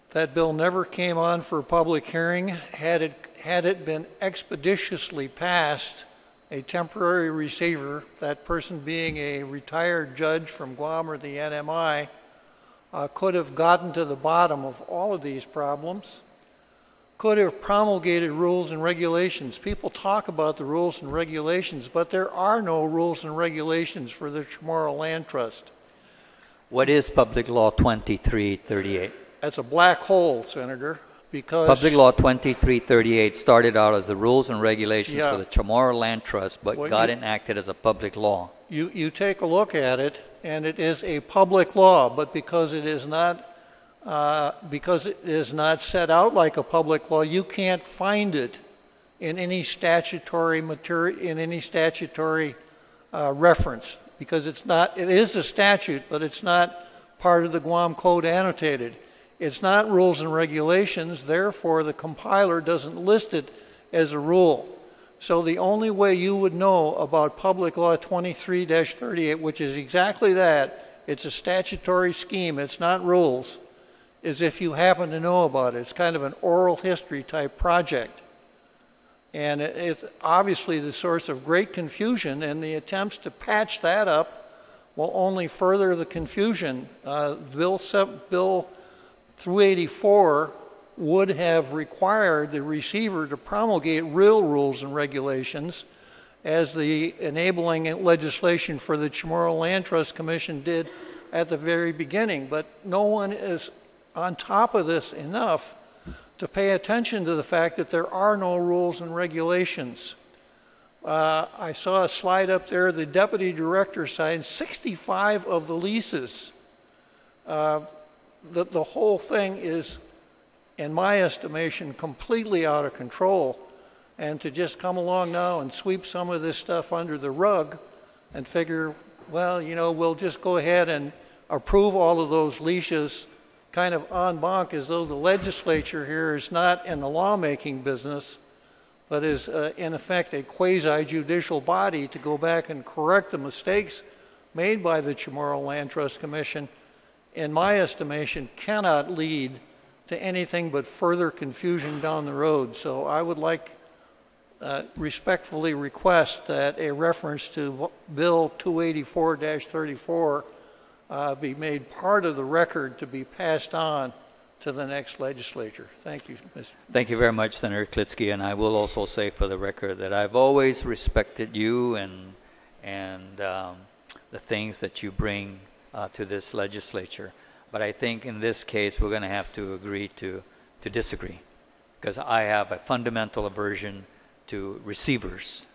That bill never came on for a public hearing. Had it been expeditiously passed, a temporary receiver, that person being a retired judge from Guam or the NMI, could have gotten to the bottom of all of these problems, could have promulgated rules and regulations. People talk about the rules and regulations, but there are no rules and regulations for the Chamorro Land Trust. What is Public Law 2338? That's a black hole, Senator, because... Public Law 2338 started out as the rules and regulations Yeah. for the Chamorro Land Trust, but Well, got you- enacted as a public law. You take a look at it, and it is a public law, but because it is not set out like a public law, you can't find it in any statutory material, in any statutory reference, because it's not. It is a statute, but it's not part of the Guam Code annotated. It's not rules and regulations. Therefore, the compiler doesn't list it as a rule. So the only way you would know about Public Law 23-38, which is exactly that, it's a statutory scheme, it's not rules, is if you happen to know about it. It's kind of an oral history type project. And it's obviously the source of great confusion, and the attempts to patch that up will only further the confusion. Bill 384 would have required the receiver to promulgate real rules and regulations, as the enabling legislation for the Chamorro Land Trust Commission did at the very beginning. But no one is on top of this enough to pay attention to the fact that there are no rules and regulations. I saw a slide up there, the deputy director signed 65 of the leases. The whole thing is, in my estimation, completely out of control. And to just come along now and sweep some of this stuff under the rug and figure, well, you know, we'll just go ahead and approve all of those leases kind of en banc, as though the legislature here is not in the lawmaking business, but is in effect a quasi-judicial body to go back and correct the mistakes made by the Chamorro Land Trust Commission, in my estimation, cannot lead to anything but further confusion down the road. So I would like respectfully request that a reference to Bill 284-34 be made part of the record to be passed on to the next legislature. Thank you, Mr. Thank you very much, Senator Klitsky, and I will also say for the record that I've always respected you and the things that you bring to this legislature. But I think in this case we're going to have to agree to disagree, because I have a fundamental aversion to receivers.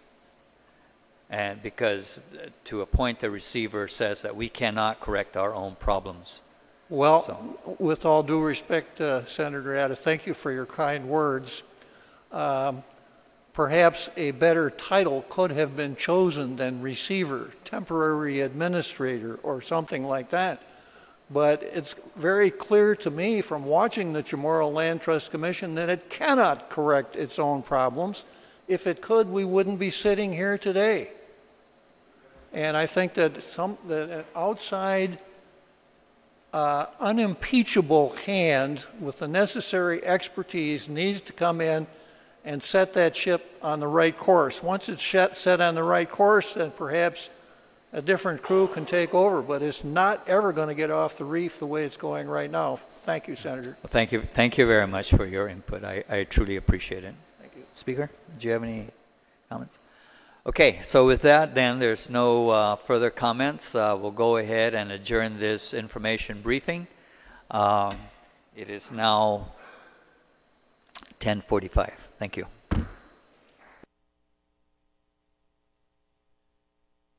And because to appoint a receiver says that we cannot correct our own problems. Well, So- with all due respect, Senator Addis, thank you for your kind words. Perhaps a better title could have been chosen than receiver, temporary administrator, or something like that. But it's very clear to me from watching the Chamorro Land Trust Commission that it cannot correct its own problems. If it could, we wouldn't be sitting here today. And I think that an outside, unimpeachable hand with the necessary expertise needs to come in and set that ship on the right course. Once it's set on the right course, then perhaps a different crew can take over, but it's not ever going to get off the reef the way it's going right now. Thank you, Senator. Well, thank you very much for your input. I truly appreciate it. Thank you. Speaker, do you have any comments? Okay, so with that, then there's no further comments. We'll go ahead and adjourn this information briefing. It is now 10:45. Thank you.